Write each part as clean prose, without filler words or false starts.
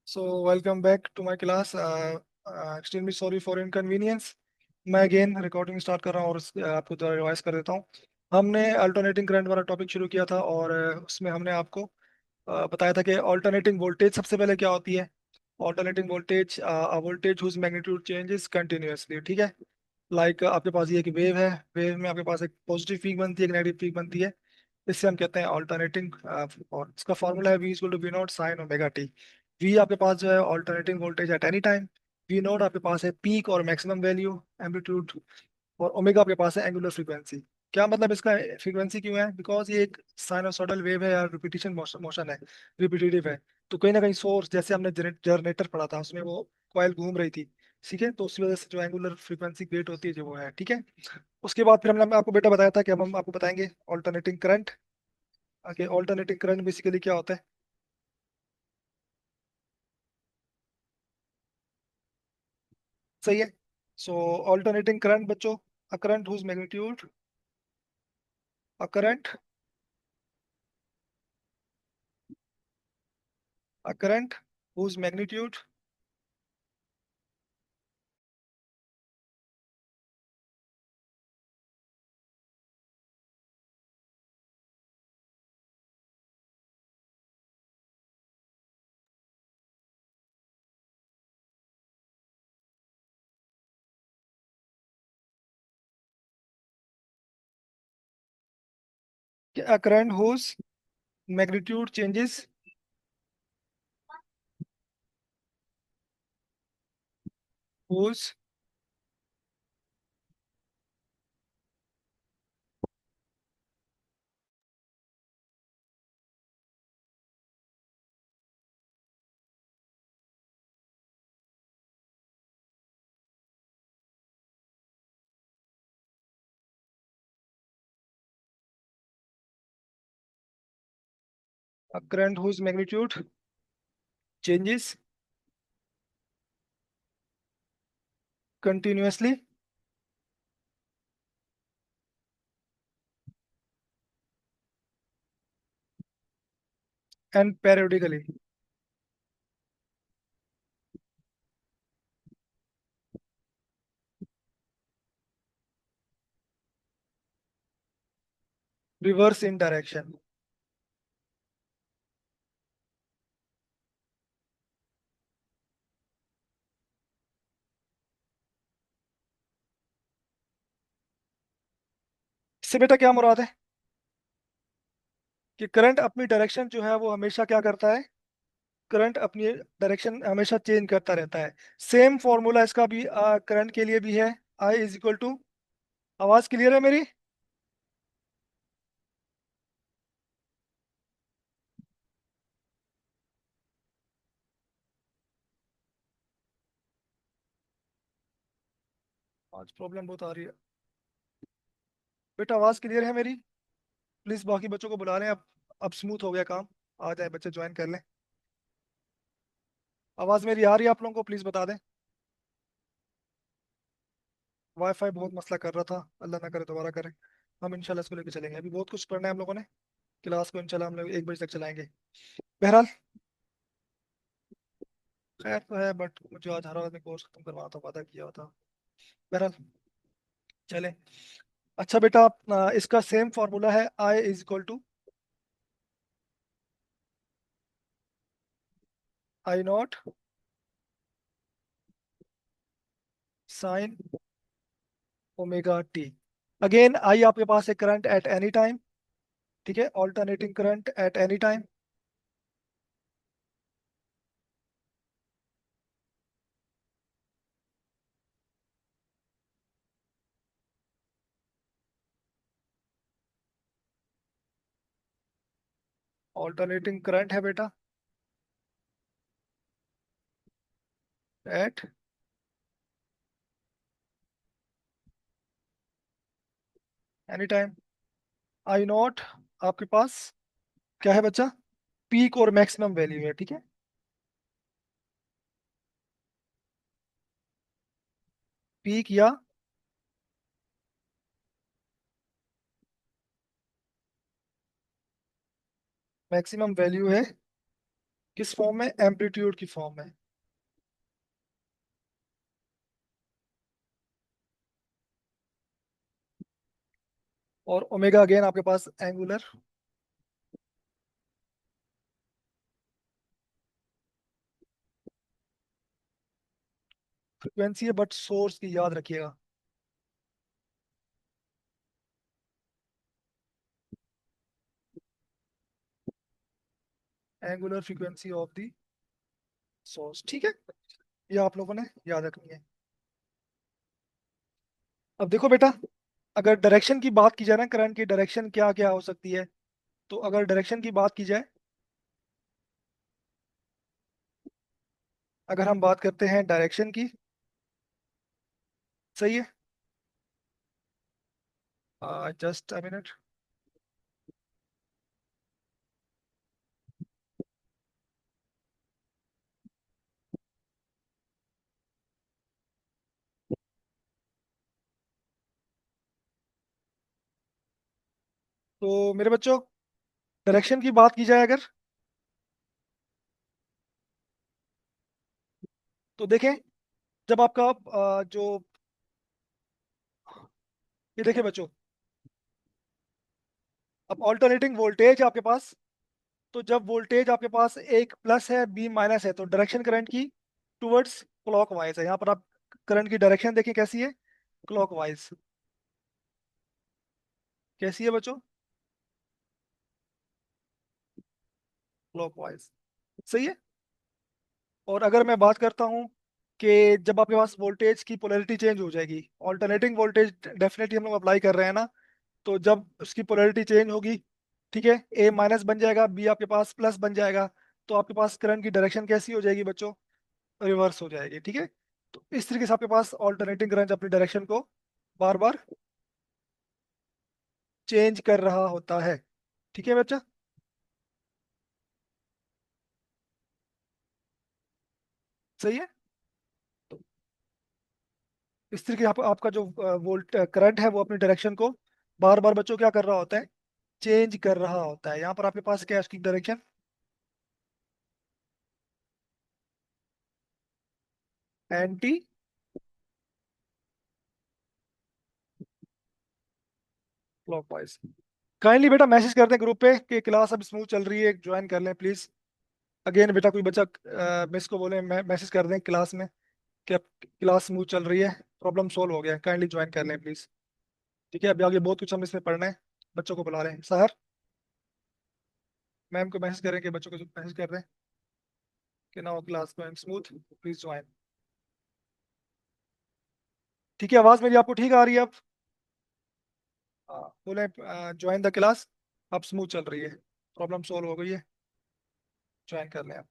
So welcome back to my class. Extremely sorry for inconvenience. मैं again recording start कर रहा हूँ और आपको थोड़ा रिवाइज कर देता हूँ। हमने अल्टरनेटिंग करंट वाला टॉपिक शुरू किया था और उसमें हमने आपको बताया था कि अल्टरनेटिंग वोल्टेज सबसे पहले क्या होती है। Alternating voltage voltage whose magnitude changes continuously, ठीक है। लाइक आपके पास ये एक वेव है, वेव में आपके पास एक पॉजिटिव पीक बनती है, एक नेगेटिव पीक बनती है। इससे हम कहते हैं अल्टरनेटिंग। और इसका फॉर्मूला है V equal to v naught sine omega t. V आपके पास जो है alternating voltage at any time. V naught आपके पास है पीक और मैक्सिमम वैल्यू, एम्पलीट्यूड। और ओमेगा आपके पास है एंगुलर फ्रीक्वेंसी। क्या मतलब इसका, फ्रीक्वेंसी क्यों है? बिकॉज ये एक साइनोसॉइडल वेव है या रिपीटिशन मोशन है, रिपीटेटिव है। तो कहीं ना कहीं सोर्स, जैसे हमने जनरेटर पढ़ा था उसमें वो कॉइल घूम रही थी, ठीक है। तो उसकी वजह से जो एंगुलर फ्रीक्वेंसी क्रिएट होती है जो वो है, ठीक है। उसके बाद फिर हमने आपको बेटा बताया था कि अब हम आपको बताएंगे alternating current. Okay, alternating current basically क्या होता है? सही है। सो ऑल्टरनेटिंग करंट बच्चों, a current whose magnitude, a current, a current whose magnitude. A current whose magnitude changes, whose a current whose magnitude changes continuously and periodically. Reverse in direction. इससे बेटा क्या मुराद है? कि करंट अपनी direction जो है वो हमेशा क्या करता है? करंट अपनी डायरेक्शन हमेशा चेंज करता रहता है। सेम फॉर्मूला इसका भी करंट के लिए भी है। आई इज इक्वल टू, आवाज क्लियर है मेरी? आज प्रॉब्लम बहुत आ रही है। बेटा आवाज क्लियर है मेरी? प्लीज बाकी बच्चों को बुला लें अब स्मूथ हो गया काम। आ जाए बच्चे, ज्वाइन कर लें। आवाज मेरी आ रही है आप लोगों को? प्लीज बता दें। वाईफाई बहुत मसला कर रहा था, अल्लाह ना करे दोबारा करे। हम इंशाल्लाह इसको लेके चलेंगे, अभी बहुत कुछ पढ़ना है हम लोगों ने। क्लास को इंशाल्लाह हम लोग 1 बजे तक चलाएंगे। बहरहाल, खैर तो है, बट मुझे आज हर में कोर्स खत्म करवाना था, वादा किया हुआ था। बहरहाल, चले। अच्छा बेटा, इसका सेम फॉर्मूला है, I is equal to I naught sine omega t. Again I आपके पास है करंट एट एनी टाइम, ठीक है, alternating current at any time. Alternating current है बेटा at any time. I naught आपके पास क्या है बच्चा? पीक और मैक्सिमम वैल्यू है, ठीक है। पीक या मैक्सिमम वैल्यू है किस फॉर्म में? एम्पलीट्यूड की फॉर्म में। और ओमेगा अगेन आपके पास एंगुलर फ्रिक्वेंसी है, बट सोर्स की याद रखिएगा। Angular frequency of the source, ठीक है। ये आप लोगों ने याद रखनी है। अब देखो बेटा, अगर डायरेक्शन की बात की जाए ना, करंट की डायरेक्शन क्या क्या हो सकती है, तो अगर डायरेक्शन की बात की जाए, अगर हम बात करते हैं डायरेक्शन की, सही है। Just a minute. तो मेरे बच्चों, डायरेक्शन की बात की जाए अगर, तो देखें, जब आपका जो, ये देखें बच्चों, अब ऑल्टरनेटिंग वोल्टेज आपके पास, तो जब वोल्टेज आपके पास एक प्लस है, बी माइनस है, तो डायरेक्शन करंट की टुवर्ड्स क्लॉकवाइज है। यहाँ पर आप करंट की डायरेक्शन देखें कैसी है, क्लॉकवाइज। कैसी है बच्चों? क्लॉकवाइज, सही है। और अगर मैं बात करता हूँ कि जब आपके पास वोल्टेज की पोलैरिटी चेंज हो जाएगी, ऑल्टरनेटिंग वोल्टेज डेफिनेटली हम लोग अप्लाई कर रहे हैं ना, तो जब उसकी पोलैरिटी चेंज होगी, ठीक है, ए माइनस बन जाएगा, बी आपके पास प्लस बन जाएगा, तो आपके पास करंट की डायरेक्शन कैसी हो जाएगी बच्चों? रिवर्स हो जाएगी, ठीक है। तो इस तरीके से आपके पास ऑल्टरनेटिंग करंट अपनी डायरेक्शन को बार बार चेंज कर रहा होता है, ठीक है बच्चा। सही है। तो इस तरीके से आपका जो वोल्ट करंट है वो अपनी डायरेक्शन को बार बार बच्चों क्या कर रहा होता है? चेंज कर रहा होता है। यहाँ पर आपके पास क्या है उसकी डायरेक्शन? Anti clockwise. काइंडली बेटा मैसेज कर दें ग्रुप पे कि क्लास अब स्मूथ चल रही है, ज्वाइन कर लें प्लीज। अगेन बेटा कोई बच्चा मिस को बोले, मैसेज कर दें क्लास में कि अब क्लास स्मूथ चल रही है, प्रॉब्लम सोल्व हो गया, काइंडली ज्वाइन कर लें प्लीज। ठीक है, अभी आगे बहुत कुछ हम इसमें पढ़ना है। बच्चों को बुला रहे हैं सर, मैम को मैसेज करें कि बच्चों को मैसेज कर रहे हैं कि now class going smooth, please join. ठीक है, आवाज मेरी आपको ठीक आ रही है अब? बोले ज्वाइन द क्लास, अब स्मूथ चल रही है, प्रॉब्लम सोल्व हो गई है, ज्वाइन कर लें आप।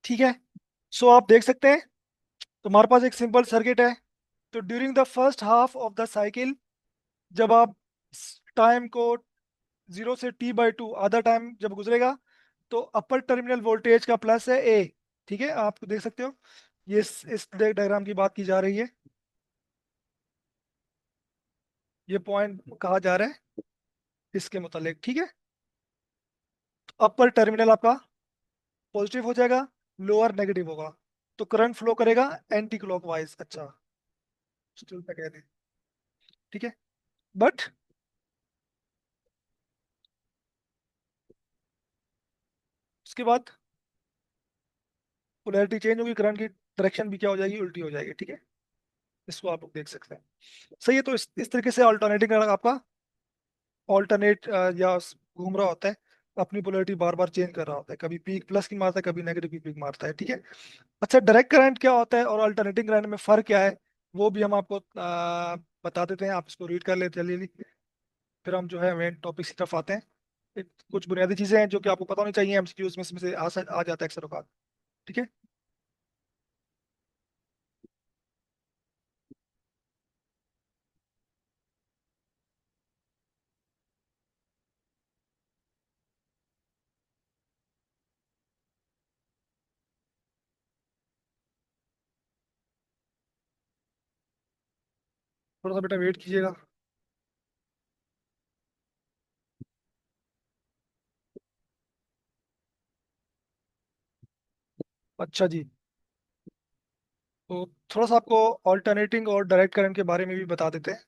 ठीक है, सो आप देख सकते हैं तुम्हारे पास एक सिंपल सर्किट है। तो during the first half of the cycle, जब आप टाइम को 0 से t/2 आधा टाइम जब गुजरेगा, तो अपर टर्मिनल वोल्टेज का प्लस है ए। ठीक है, आप देख सकते हो, ये इस डायग्राम की बात की जा रही है, ये पॉइंट कहा जा रहा है इसके मुतालिक, ठीक है। अपर टर्मिनल आपका पॉजिटिव हो जाएगा, लोअर नेगेटिव होगा, तो करंट फ्लो करेगा एंटी क्लॉकवाइज। अच्छा, स्टिल पे कह दें, ठीक है। बट उसके बाद पोलैरिटी चेंज होगी, करंट की डायरेक्शन भी क्या हो जाएगी? उल्टी हो जाएगी, ठीक है। इसको आप लोग देख सकते हैं। सही है, तो इस तरीके से ऑल्टरनेटिंग करंट आपका ऑल्टरनेट या घूम रहा होता है, अपनी पोलैरिटी बार बार चेंज कर रहा होता है, कभी पीक प्लस की मारता है, कभी नेगेटिव की पीक मारता है, ठीक है। अच्छा, डायरेक्ट करंट क्या होता है और अल्टरनेटिंग करंट में फर्क क्या है, वो भी हम आपको बता देते हैं। आप इसको रीड कर लेते चलिए, फिर हम जो है मेन टॉपिक की तरफ आते हैं। कुछ बुनियादी चीजें हैं जो कि आपको पता होनी चाहिए, एमसीक्यूज में इसमें से आ जाता है अक्सर औकात, ठीक है। थोड़ा सा बेटा वेट कीजिएगा। अच्छा जी। तो थोड़ा सा आपको ऑल्टरनेटिंग और डायरेक्ट करंट के बारे में भी बता देते हैं।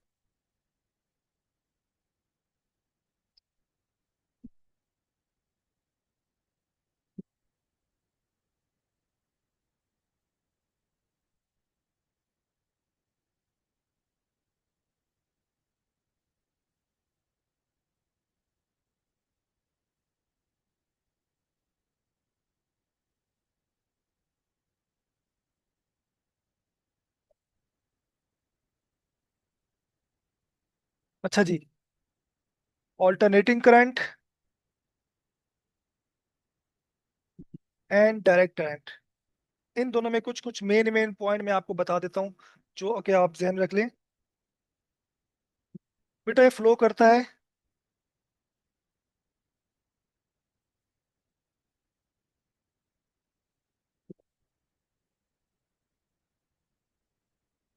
अच्छा जी। Alternating current and direct current, इन दोनों में कुछ कुछ मेन मेन पॉइंट मैं आपको बता देता हूँ, जो कि आप ध्यान रख लें। बेटा ये फ्लो करता है,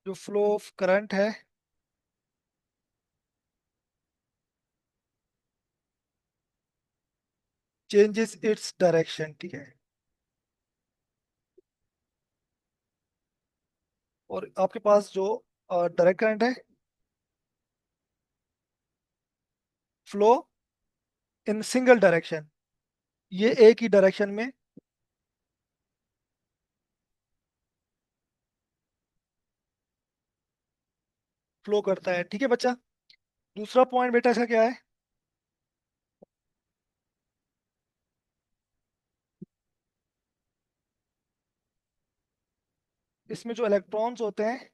जो फ्लो ऑफ करंट है चेंजेस इट्स डायरेक्शन, ठीक है। और आपके पास जो डायरेक्ट करंट है, फ्लो इन सिंगल डायरेक्शन, ये एक ही डायरेक्शन में फ्लो करता है, ठीक है बच्चा। दूसरा पॉइंट बेटा इसका क्या है, इसमें जो इलेक्ट्रॉन्स होते हैं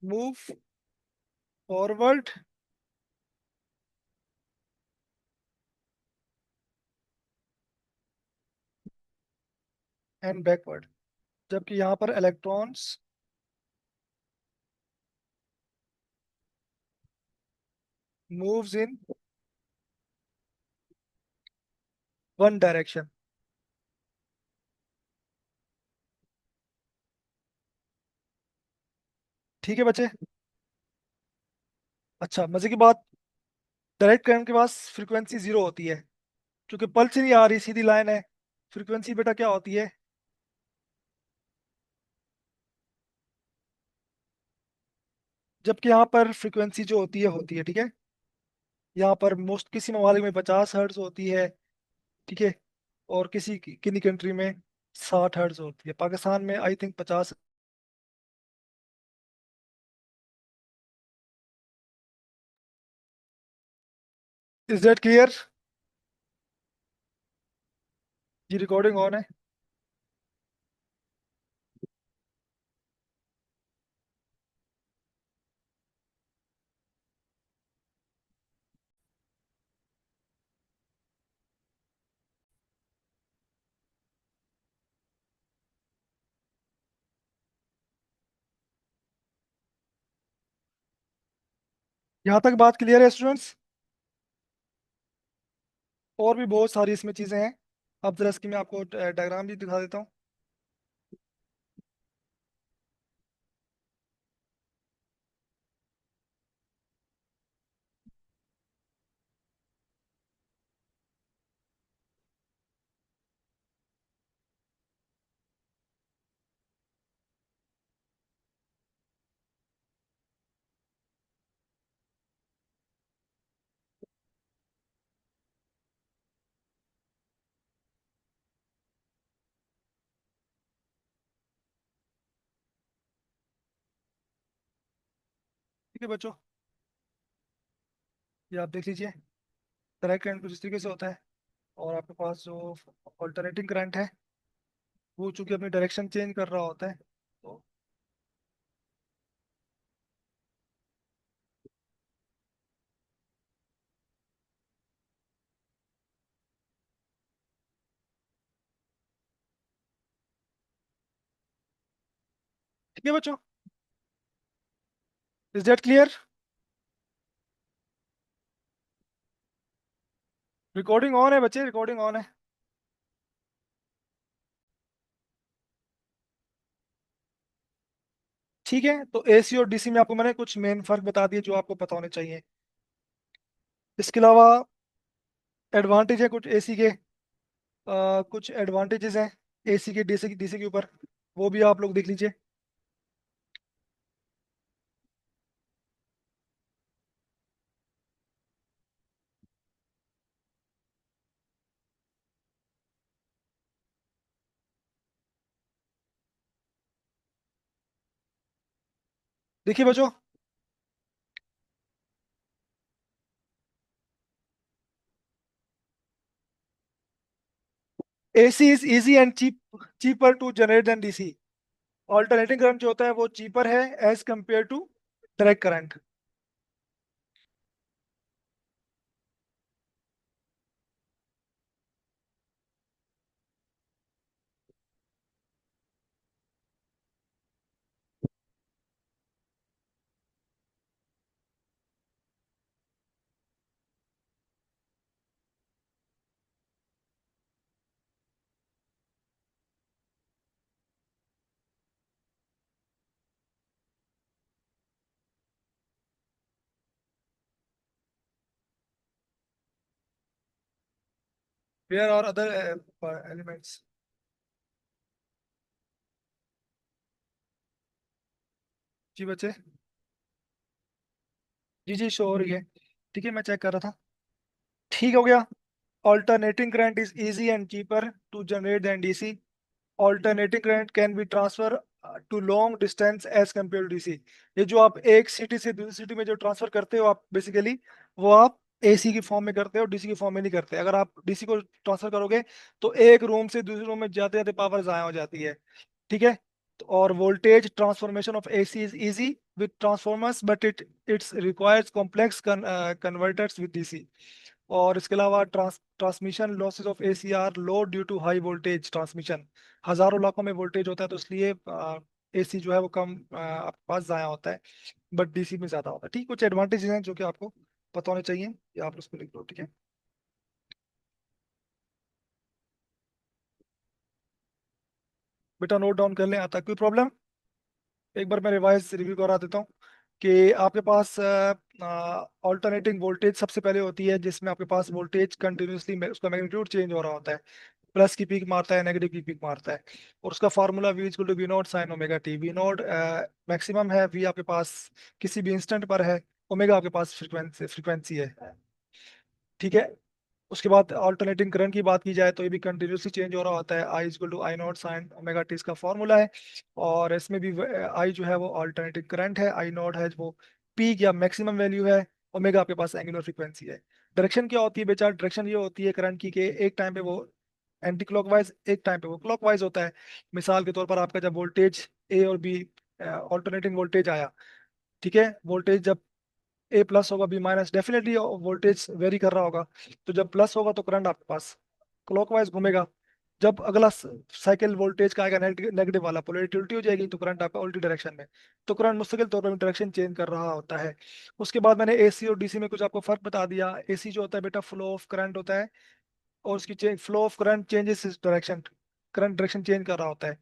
मूव फॉरवर्ड एंड बैकवर्ड, जबकि यहाँ पर electrons moves in one direction. ठीक है बच्चे। अच्छा मजे की बात, डायरेक्ट करंट के पास फ्रीक्वेंसी जीरो होती है, क्योंकि पल्स नहीं आ रही, सीधी लाइन है। फ्रीक्वेंसी बेटा क्या होती है, जबकि यहाँ पर फ्रीक्वेंसी जो होती है ठीक है। यहाँ पर मोस्ट किसी ममालिक में 50 हर्ट्ज होती है, ठीक है। और किसी किन्हीं कंट्री में 60 हर्ट्ज होती है, पाकिस्तान में I think 50। Is that clear? जी रिकॉर्डिंग ऑन है। यहाँ तक बात क्लियर है स्टूडेंट्स? और भी बहुत सारी इसमें चीज़ें हैं, अब जरा इसकी मैं आपको डायग्राम भी दिखा देता हूँ। ठीक है बच्चों, ये आप देख लीजिए, डायरेक्ट करंट कुछ इस तरीके से होता है, और आपके पास जो ऑल्टरनेटिंग करंट है वो चूंकि अपनी डायरेक्शन चेंज कर रहा होता है, तो ठीक है बच्चों। Is that clear? Recording on है बच्चे, रिकॉर्डिंग ऑन है। ठीक है, तो एसी और डीसी में आपको मैंने कुछ मेन फर्क बता दिए जो आपको पता होने चाहिए। इसके अलावा एडवांटेज है कुछ एसी के, कुछ एडवांटेजेस हैं एसी के डीसी के ऊपर, वो भी आप लोग देख लीजिए। देखिए बच्चों, AC is easy and cheaper to generate than DC. Alternating current जो होता है वो चीपर है as compare to direct current. Where और अदर एलिमेंट्स। जी बच्चे। जी जी, शो हो रही है। ठीक है, मैं चेक कर रहा था। ठीक हो गया। Alternating current is easy and cheaper to generate than DC. Alternating current can be transferred to long distance as compared to DC। ये जो आप एक सिटी से दूसरी सिटी में जो ट्रांसफर करते हो आप बेसिकली, वो आप एसी की फॉर्म में करते हो, डीसी की फॉर्म में नहीं करते। अगर आप डीसी को ट्रांसफर करोगे तो एक रूम से दूसरे रूम में जाते जाते पावर जाया हो जाती है। ठीक है। और voltage transformation of AC is easy with transformers but it's requires complex converters with DC. और इसके अलावा transmission losses of AC are low due to high voltage transmission. हजारों लाखों में वोल्टेज होता है तो इसलिए एसी जो है वो कम आपके पास जाया होता है, बट डीसी में ज्यादा होता है। ठीक, कुछ एडवांटेजेस हैं जो कि आपको पता होने चाहिए, ये आप उसको लिख लो। ठीक है, बेटा नोट डाउन कर लें, आता है कोई प्रॉब्लम? एक बार मैं रिवाइज रिव्यू करा देता हूँ कि आपके पास ऑल्टरनेटिंग वोल्टेज सबसे पहले होती है, जिसमें आपके पास वोल्टेज कंटिन्यूसली उसका मैग्नीट्यूड चेंज हो रहा होता है। प्लस की पीक मारता है, नेगेटिव की पीक मारता है। और उसका formula v equal to v naught sine omega t. V naught maximum है, वी आपके पास किसी भी इंस्टेंट पर है, ओमेगा आपके पास फ्रीक्वेंसी फ्रीक्वेंसी है। ठीक है। उसके बाद ऑल्टरनेटिंग करंट की बात की जाए तो ये भी कंटिन्यूसली चेंज हो रहा होता है। I equal to I naught sine omega t इसका फॉर्मूला है। और इसमें भी आई जो है वो ऑल्टरनेटिंग करंट है, आई नॉट है वो पीक या मैक्सिमम वैल्यू है, ओमेगा आपके पास एंगुलर फ्रीक्वेंसी है। डायरेक्शन क्या होती है बेचार? डायरेक्शन ये होती है करंट की कि एक टाइम पे वो एंटी क्लॉकवाइज, एक टाइम पे वो क्लॉकवाइज होता है। मिसाल के तौर पर आपका जब वोल्टेज ए और बी ऑल्टरनेटिंग वोल्टेज आया, ठीक है, वोल्टेज जब ए प्लस होगा B minus, definitely voltage vary कर रहा होगा। तो जब प्लस होगा तो करंट आपके पास क्लॉकवाइज घूमेगा। जब अगला साइकिल वोल्टेज का आएगा नेगेटिव वाला, पोलैरिटी उल्टी हो जाएगी तो करंट आपका उल्टी डायरेक्शन में। तो करंट मुस्तकिल तौर पर डायरेक्शन चेंज कर रहा होता है। उसके बाद मैंने एसी और डीसी में कुछ आपको फर्क बता दिया। एसी जो होता है बेटा फ्लो ऑफ करंट होता है, और उसकी फ्लो ऑफ करंट चेंजेस इस डायरेक्शन, करंट डायरेक्शन चेंज कर रहा होता है।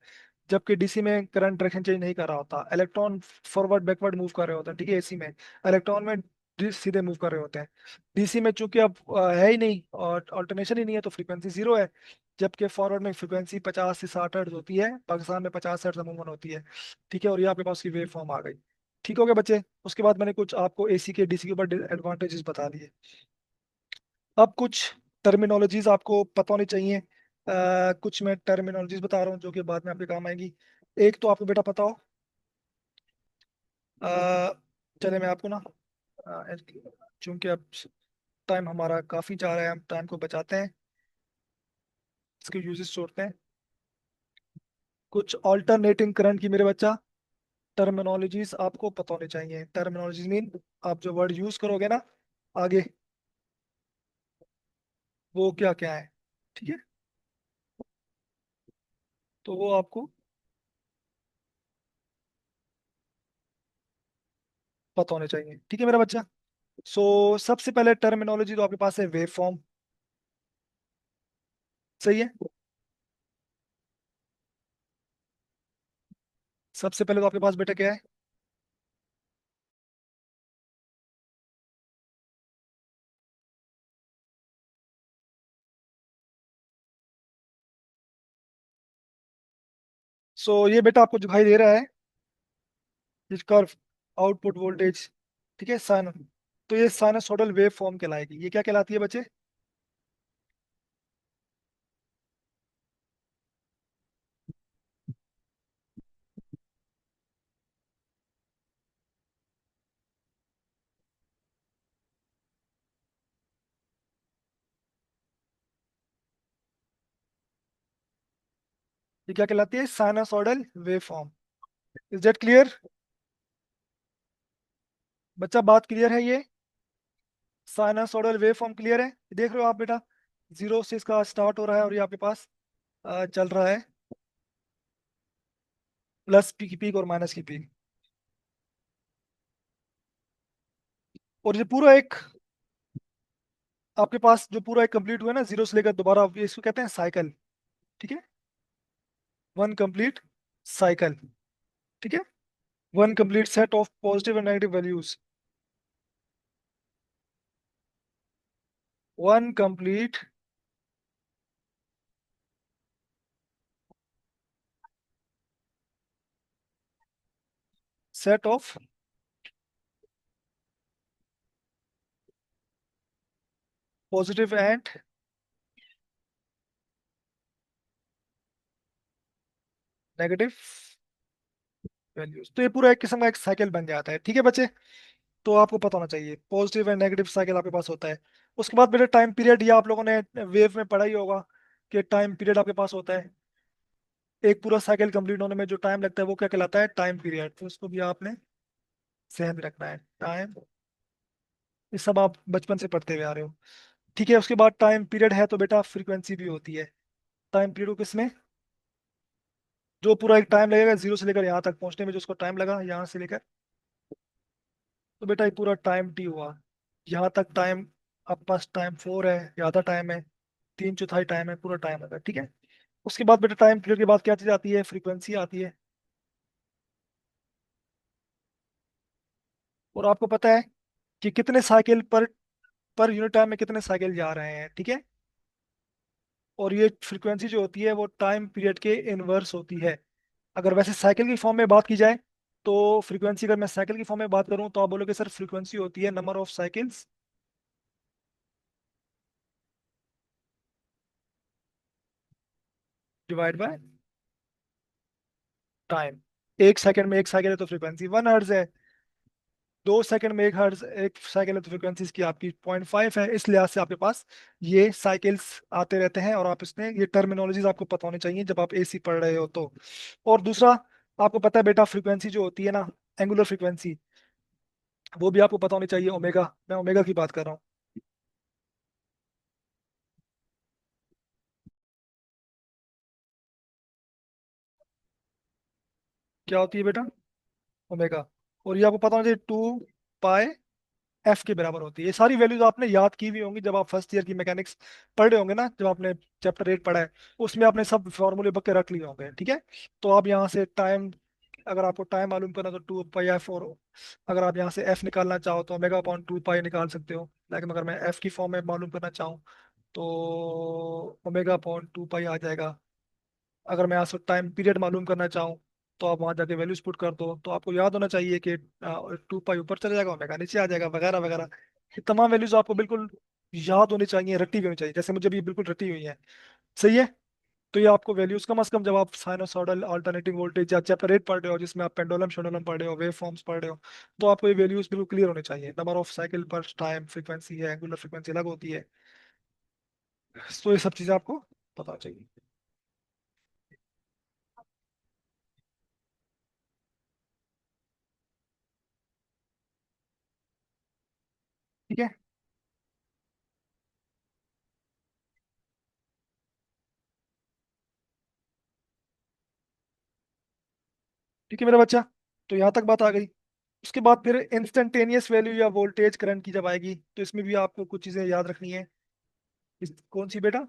जबकि डीसी में करंट डायरेक्शन चेंज नहीं कर रहा होता, इलेक्ट्रॉन फॉरवर्ड बैकवर्ड मूव कर रहे होते हैं। ठीक है, एसी में इलेक्ट्रॉन में सीधे मूव कर रहे होते हैं। डीसी में चूंकि अब है ही नहीं और ऑल्टरनेशन ही नहीं है तो फ्रीक्वेंसी जीरो है। जबकि फॉरवर्ड में फ्रीक्वेंसी 50 से 60 हर्ट्ज होती है, पाकिस्तान में 50 हर्ट्ज अमूमन होती है। ठीक है, और ये आपके पास की वेव फॉर्म आ गई। ठीक हो गया बच्चे? उसके बाद मैंने कुछ आपको एसी के डीसी के ऊपर एडवांटेजेस बता दिए। अब कुछ टर्मिनोलॉजीज आपको पता होनी चाहिए। कुछ मैं टर्मिनोलॉजीज बता रहा हूँ जो कि बाद में आपके काम आएंगी। एक तो आपको बेटा पता हो, अ, चले मैं आपको ना, चूंकि अब टाइम हमारा काफी जा रहा है, हम टाइम को बचाते हैं, इसके यूजेस छोड़ते हैं। कुछ ऑल्टरनेटिंग करंट की मेरे बच्चा टर्मिनोलॉजीज आपको पता होनी चाहिए। टर्मिनोलॉजीज मीन आप जो वर्ड यूज करोगे ना आगे, वो क्या क्या है। ठीक है, तो वो आपको पता होने चाहिए। ठीक है मेरा बच्चा। सो सबसे पहले टर्मिनोलॉजी तो आपके पास है वेव फॉर्म। सही है। सबसे पहले तो आपके पास बेटा क्या है? सो ये बेटा आपको दिखाई दे रहा है, ये कर्व, आउटपुट वोल्टेज, ठीक है, साइन। तो ये साइनसोइडल वेव फॉर्म कहलाएगी। ये क्या कहलाती है बच्चे? ये क्या कहलाती है? Sinusoidal wave form. Is that clear? बच्चा बात क्लियर है ये? साइनसोइडल वेव फॉर्म क्लियर है? देख रहे हो आप बेटा, जीरो से इसका स्टार्ट हो रहा है और ये आपके पास चल रहा है प्लस पी की पीक और माइनस की पीक। और ये पूरा एक आपके पास जो पूरा एक कंप्लीट हुआ है ना, जीरो से लेकर दोबारा, ये इसको कहते हैं साइकिल। ठीक है, वन कंप्लीट साइकिल। ठीक है, one complete set of positive and negative values, one complete set of positive and negative values. तो ये पूरा एक किस्म का एक साइकिल बन जाता है। ठीक है बच्चे, तो आपको पता होना चाहिए पॉजिटिव एंड नेगेटिव साइकिल आपके पास होता है। उसके बाद बेटा टाइम पीरियड, ये आप लोगों ने वेव में पढ़ा ही होगा कि टाइम पीरियड आपके पास होता है। एक पूरा साइकिल कंप्लीट होने में जो टाइम लगता है वो क्या कहलाता है? Time period. तो उसको भी आपने सहन में रखना है, टाइम। ये सब आप बचपन से पढ़ते हुए आ रहे हो। ठीक है, उसके बाद टाइम पीरियड है तो बेटा फ्रीक्वेंसी भी होती है। टाइम पीरियड को किसमें, जो पूरा एक टाइम लगेगा जीरो से लेकर यहाँ तक पहुंचने में, जो उसको टाइम लगा यहाँ से लेकर, तो बेटा ये पूरा टाइम टी हुआ। यहाँ तक टाइम आपके पास टाइम 4 है, या आधा टाइम है, 3/4 टाइम है, पूरा टाइम लगा। ठीक है, उसके बाद बेटा टाइम पीरियड के बाद क्या चीज आती है? फ्रीक्वेंसी आती है। और आपको पता है कि कितने साइकिल पर पर यूनिट टाइम में कितने साइकिल जा रहे हैं। ठीक है, और ये फ्रीक्वेंसी जो होती है वो टाइम पीरियड के इनवर्स होती है। अगर वैसे साइकिल की फॉर्म में बात की जाए तो फ्रीक्वेंसी, अगर मैं साइकिल की फॉर्म में बात करूं तो आप बोलोगे सर फ्रीक्वेंसी होती है number of cycles divide by time. एक सेकंड में एक साइकिल है तो फ्रीक्वेंसी 1 हर्ट्ज है। 2 सेकंड में एक हर्ट्ज एक साइकिल है तो फ्रीक्वेंसी इसकी आपकी 0.5 है। इस लिहाज से आपके पास ये साइकिल्स आते रहते हैं, और आप इसमें ये टर्मिनोलॉजीज आपको पता होनी चाहिए जब आप एसी पढ़ रहे हो तो। और दूसरा, आपको पता है बेटा फ्रीक्वेंसी जो होती है ना, एंगुलर फ्रीक्वेंसी, वो भी आपको पता होनी चाहिए, ओमेगा। मैं ओमेगा की बात कर रहा हूँ। क्या होती है बेटा? ओमेगा। और ये आपको पता होना चाहिए 2 पाई एफ के बराबर होती है। ये सारी वैल्यूज आपने याद की हुई होंगी जब आप फर्स्ट ईयर की मैकेनिक्स पढ़ रहे होंगे ना, जब आपने चैप्टर 8 पढ़ा है, उसमें आपने सब फॉर्मूले पक्के रख लिए होंगे। ठीक है, तो आप यहाँ से टाइम, अगर आपको टाइम मालूम करना तो 2 पाई एफ, और अगर आप यहाँ से एफ निकालना चाहो तो ओमेगा अपॉन 2 पाई निकाल सकते हो। लेकिन अगर मैं एफ की फॉर्म में मालूम करना चाहूँ तो ओमेगा अपॉन 2 पाई आ जाएगा। अगर मैं आपसे टाइम पीरियड मालूम करना चाहूँ तो आप वहां जाके वैल्यूज पुट कर दो। तो आपको याद होना चाहिए कि 2 पाई ऊपर चला जाएगा, ओमेगा नीचे आ जाएगा, वगैरह वगैरह। ये तमाम वैल्यूज आपको बिल्कुल याद होनी चाहिए, रट्टी भी होनी चाहिए, जैसे मुझे भी बिल्कुल रट्टी हुई है। सही है, तो ये आपको वैल्यूज कम से कम जब आप साइनोसॉइडल अल्टरनेटिंग वोल्टेज या चैप्टर 8 पढ़ रहे हो, जिसमें आप पेंडुलम शेंडुलम पढ़ रहे हो, वेव फॉर्म्स पढ़ रहे हो, तो आपको ये वैल्यूज बिल्कुल क्लियर होने चाहिए। नंबर ऑफ साइकिल पर टाइम, फ्रीक्वेंसी है, एंगुलर फ्रीक्वेंसी अलग होती है। तो ये सब चीजें आपको पता चाहिए। ठीक है, ठीक है मेरा बच्चा, तो यहाँ तक बात आ गई। उसके बाद फिर इंस्टेंटेनियस वैल्यू या वोल्टेज करंट की जब आएगी तो इसमें भी आपको कुछ चीजें याद रखनी है। कौन सी बेटा?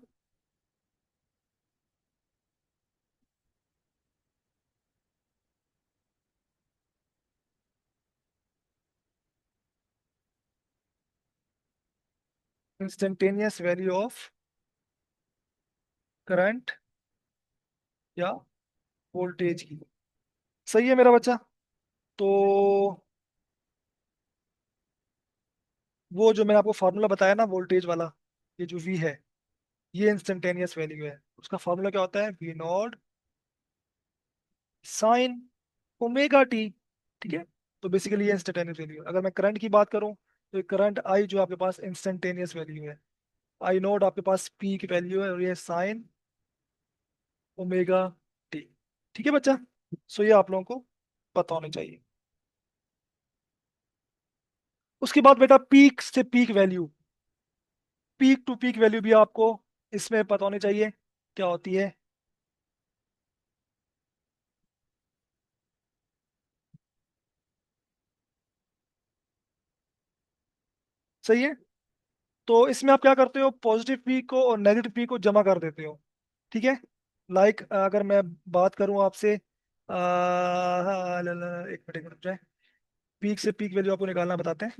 इंस्टेंटेनियस वैल्यू ऑफ करंट या वोल्टेज की। सही है मेरा बच्चा। तो वो जो मैंने आपको फार्मूला बताया ना वोल्टेज वाला, ये जो वी है, ये इंस्टेंटेनियस वैल्यू है। उसका फार्मूला क्या होता है? V naught sine omega t. ठीक है। तो बेसिकली ये इंस्टेंटेनियस वैल्यू है। अगर मैं करंट की बात करूं तो करंट आई जो आपके पास इंस्टेंटेनियस वैल्यू है, आई नॉट आपके पास पी की वैल्यू है, और ये साइन ओमेगा टी। ठीक है बच्चा। सो ये आप लोगों को पता होना चाहिए। उसके बाद बेटा पीक से peak value, peak to peak value भी आपको इसमें पता होनी चाहिए क्या होती है। सही है। तो इसमें आप क्या करते हो? पॉजिटिव पीक को और नेगेटिव पीक को जमा कर देते हो। ठीक है। लाइक अगर मैं बात करूं आपसे, एक मिनट जाए, पीक से पीक वैल्यू आपको निकालना बताते हैं।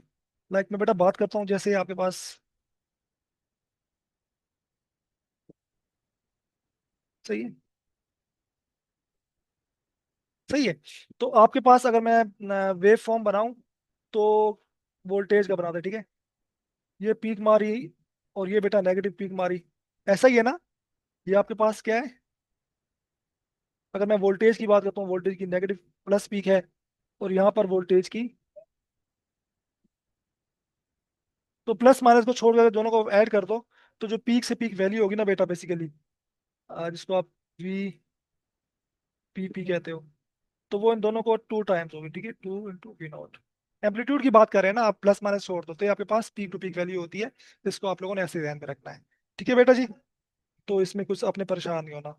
लाइक मैं बेटा बात करता हूँ, जैसे आपके पास, सही है, सही है। तो आपके पास अगर मैं वेव फॉर्म बनाऊं तो वोल्टेज का बनाते, ठीक है। ये पीक मारी और ये बेटा नेगेटिव पीक मारी, ऐसा ही है ना? ये आपके पास क्या है? अगर मैं वोल्टेज की बात करता हूँ, वोल्टेज की नेगेटिव प्लस पीक है, और यहाँ पर वोल्टेज की, तो प्लस माइनस को छोड़ कर दोनों को ऐड कर दो, तो जो पीक से पीक वैल्यू होगी ना बेटा, बेसिकली जिसको आप वी पी पी कहते हो, तो वो इन दोनों को टू टाइम्स होगी। ठीक है, two into v naught. Amplitude की बात कर रहे हैं ना, आप प्लस माइनस छोड़ दो तो ये आपके पास पीक टू पीक वैल्यू होती है। इसको आप लोगों ने ऐसे ध्यान में रखना है। ठीक है बेटा जी। तो इसमें कुछ अपने परेशान नहीं होना।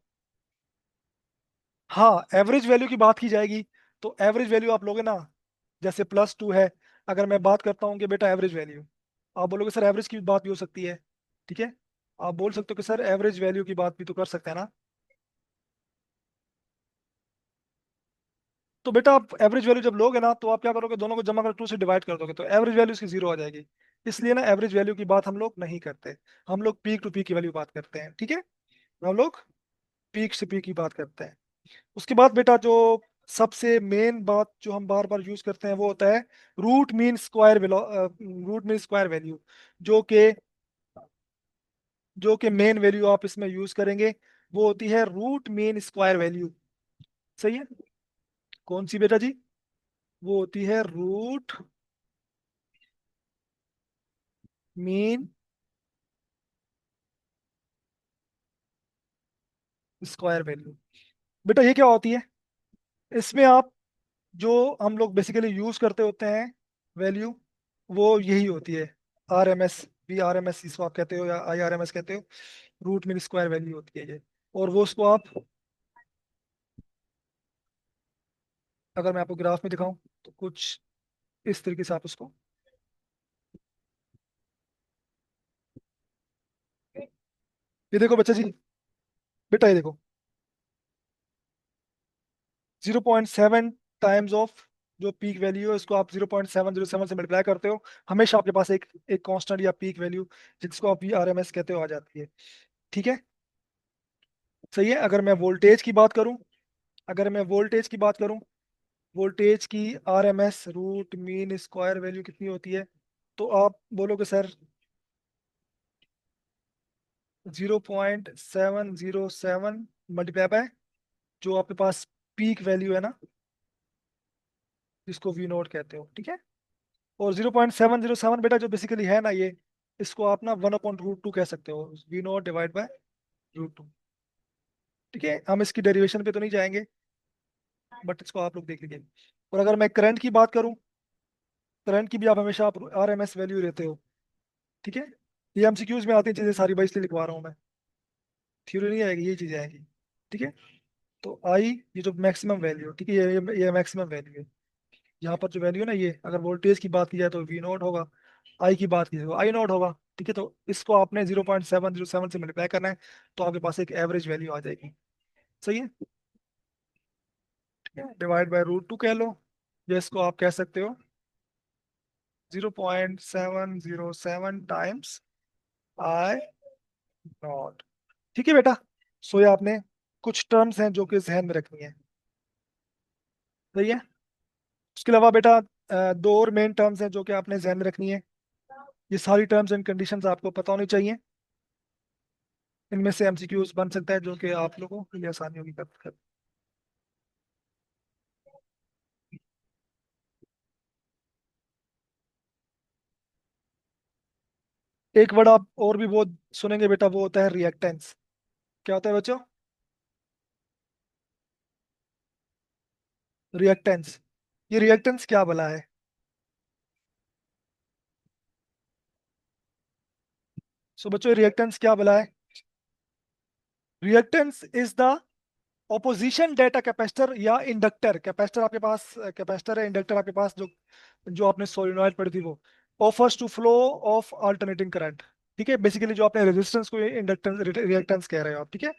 हाँ, एवरेज वैल्यू की बात की जाएगी तो एवरेज वैल्यू आप लोगे ना, जैसे प्लस टू है। अगर मैं बात करता हूँ कि बेटा एवरेज वैल्यू, आप बोलोगे सर एवरेज की बात भी हो सकती है। ठीक है, आप बोल सकते हो कि सर एवरेज वैल्यू की बात भी तो कर सकते हैं ना। तो बेटा आप एवरेज वैल्यू जब लोगे ना तो आप क्या करोगे? दोनों को जमा कर टू से डिवाइड कर दोगे तो एवरेज वैल्यू इसकी जीरो आ जाएगी। इसलिए ना एवरेज वैल्यू की बात हम लोग नहीं करते। हम लोग पीक टू पीक की वैल्यू बात करते हैं। ठीक है, हम लोग पीक से पीक की बात करते हैं। उसके बाद बेटा जो सबसे मेन बात जो हम बार बार यूज करते हैं वो होता है रूट मीन स्क्वायर वैल्यू, जो कि जो कि मेन वैल्यू आप इसमें यूज करेंगे वो होती है रूट मीन स्क्वायर वैल्यू। सही है। कौन सी बेटा जी? वो होती है रूट मीन स्क्वायर वैल्यू। बेटा ये क्या होती है? इसमें आप जो हम लोग बेसिकली यूज करते होते हैं वैल्यू, वो यही होती है। R M S, B R M S इसको आप कहते हो, या आई आर एम एस कहते हो। रूट मीन स्क्वायर वैल्यू होती है ये। और वो उसको आप, अगर मैं आपको ग्राफ में दिखाऊं तो कुछ इस तरीके से आप उसको, ये देखो बच्चा जी, बेटा ये देखो, 0.7 टाइम्स ऑफ जो पीक वैल्यू है उसको आप 0.707 से मल्टीप्लाई करते हो, हमेशा आपके पास एक एक कांस्टेंट या पीक वैल्यू जिसको आप आर एम एस कहते हो आ जाती है। ठीक है। सही है। अगर मैं वोल्टेज की बात करूं, अगर मैं वोल्टेज की बात करूं, वोल्टेज की R M S root mean square value कितनी होती है? तो आप बोलोगे सर 0.707 मल्टीप्लाई बाय जो आपके पास पीक वैल्यू है ना, जिसको वी नोट कहते हो। ठीक है। और 0.707 बेटा जो बेसिकली है ना ये, इसको आप ना 1/√2 कह सकते हो, वी नोट डिवाइड बाय √2। ठीक है, हम इसकी डेरिवेशन पे तो नहीं जाएंगे, बट इसको आप लोग देख लीजिए। और अगर मैं करंट की बात करूं, करंट की भी आप हमेशा आप आर एम एस वैल्यू लेते हो। ठीक है। ये एमसीक्यूज में आती चीजें सारी, भाई इसलिए लिखवा रहा हूँ मैं, थ्योरी नहीं आएगी, ये चीजें आएगी। ठीक है। तो आई, ये जो मैक्सिमम वैल्यू, ठीक है, ये मैक्सिमम वैल्यू है। यहाँ पर जो वैल्यू है ना, ये अगर वोल्टेज की बात की जाए तो वी नॉट होगा, आई की बात की जाए तो आई नॉट होगा। ठीक है। तो इसको आपने 0.707 से मल्टीप्लाई करना है, तो आपके पास एक एवरेज वैल्यू आ जाएगी। सही है। ठीक है, डिवाइड बाय √2 कह लो, या इसको आप कह सकते हो 0.707 टाइम्स आई नॉट। ठीक है बेटा। सो ये आपने कुछ टर्म्स हैं जो कि जहन में रखनी है। सही है। उसके अलावा बेटा दो और मेन टर्म्स हैं जो कि आपने ध्यान में रखनी है। ये सारी टर्म्स एंड कंडीशंस आपको पता होनी चाहिए। इनमें से एमसीक्यूज बन सकता है जो कि आप लोगों के लिए आसानी होगी कर। एक वर्ड आप और भी बहुत सुनेंगे बेटा, वो होता है रिएक्टेंस। क्या होता है बच्चों? रिएक्टेंस। ये रिएक्टेंस क्या भला है? सो बच्चों, रिएक्टेंस क्या भला है? Reactance is the opposition data capacitor या इंडक्टर। कैपेसिटर आपके पास, कैपेसिटर है, इंडक्टर आपके पास, जो जो आपने सोलिनॉइड पढ़ी थी वो offers to flow of alternating current. ठीक है, बेसिकली जो आपने रेजिस्टेंस को इंडक्टेंस रिएक्टेंस कह रहे हो आप, ठीक है।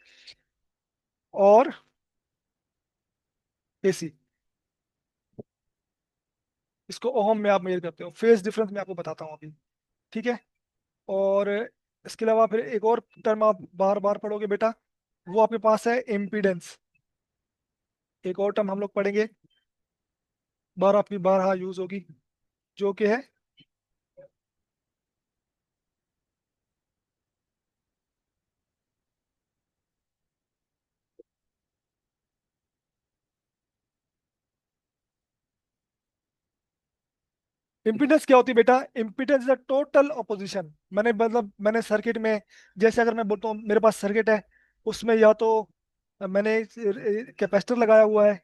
और एसी, इसको ओहम में आप मेजर करते हो। फेज डिफरेंस मैं आपको बताता हूँ अभी, ठीक है। और इसके अलावा फिर एक और टर्म आप बार बार पढ़ोगे बेटा, वो आपके पास है इम्पीडेंस। एक और टर्म हम लोग पढ़ेंगे, बार आपकी बार हाँ यूज होगी, जो कि है इम्पीडेंस। क्या होती है बेटा? Impedance is a total opposition. मैंने मतलब मैंने सर्किट में, जैसे अगर मैं बोलता हूँ मेरे पास सर्किट है, उसमें या तो मैंने कैपेसिटर लगाया हुआ है,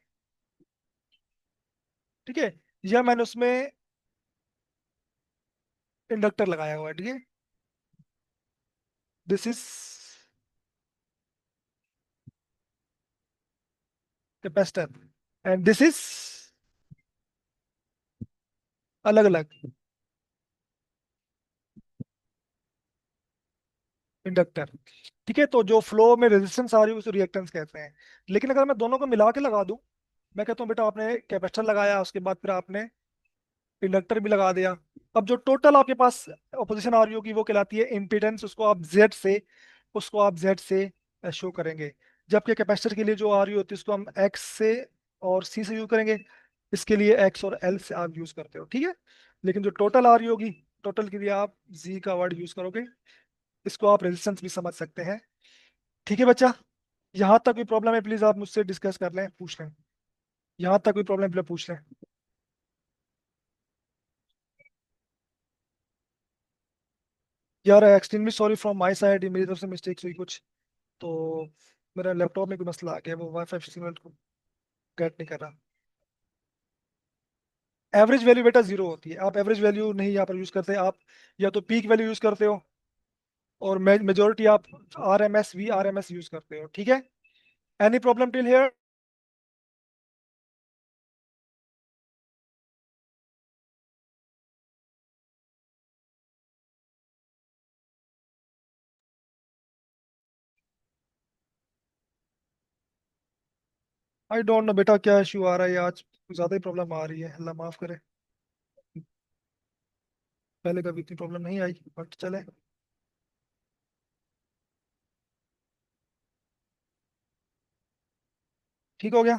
ठीक है, या मैंने उसमें इंडक्टर लगाया हुआ है, ठीक है। This is capacitor and this is अलग अलग इंडक्टर। ठीक है, तो जो फ्लो में रेजिस्टेंस आ रही है उसे रिएक्टेंस कहते हैं। लेकिन अगर मैं दोनों को मिला के लगा दूं, मैं कहता हूँ बेटा आपने कैपेसिटर लगाया, उसके बाद फिर आपने इंडक्टर भी लगा दिया, अब जो टोटल आपके पास ऑपोजिशन आ रही होगी वो कहलाती है इम्पीडेंस। उसको आप जेड से शो करेंगे। जबकि कैपेसिटर के लिए जो आ रही होती है उसको हम एक्स से और सी से यूज करेंगे। इसके लिए एक्स और एल से आप यूज करते हो, ठीक है। लेकिन जो टोटल आ रही होगी, टोटल के लिए आप जी का वर्ड यूज करोगे। इसको आप रेजिस्टेंस भी समझ सकते हैं। ठीक है बच्चा, यहाँ तक कोई प्रॉब्लम है प्लीज आप मुझसे डिस्कस कर लें, पूछ लें। यहाँ तक कोई प्रॉब्लम है पूछ लें। यार extremely sorry from my side, मेरी तरफ से मिस्टेक्स हुई कुछ। तो मेरा लैपटॉप में कोई मसला आ गया, वो वाईफाई सिग्नल को गेट नहीं कर रहा। एवरेज वैल्यू बेटा जीरो होती है, आप एवरेज वैल्यू नहीं यहाँ पर यूज करते आप, या तो पीक वैल्यू यूज करते हो, और मेजोरिटी आप आर एम एस यूज करते हो, ठीक है। Any problem till here? I don't know बेटा क्या इशू आ रहा है, आज कुछ ज्यादा ही प्रॉब्लम आ रही है, अल्लाह माफ करे। पहले कभी इतनी प्रॉब्लम नहीं आई, बट चले। ठीक हो गया।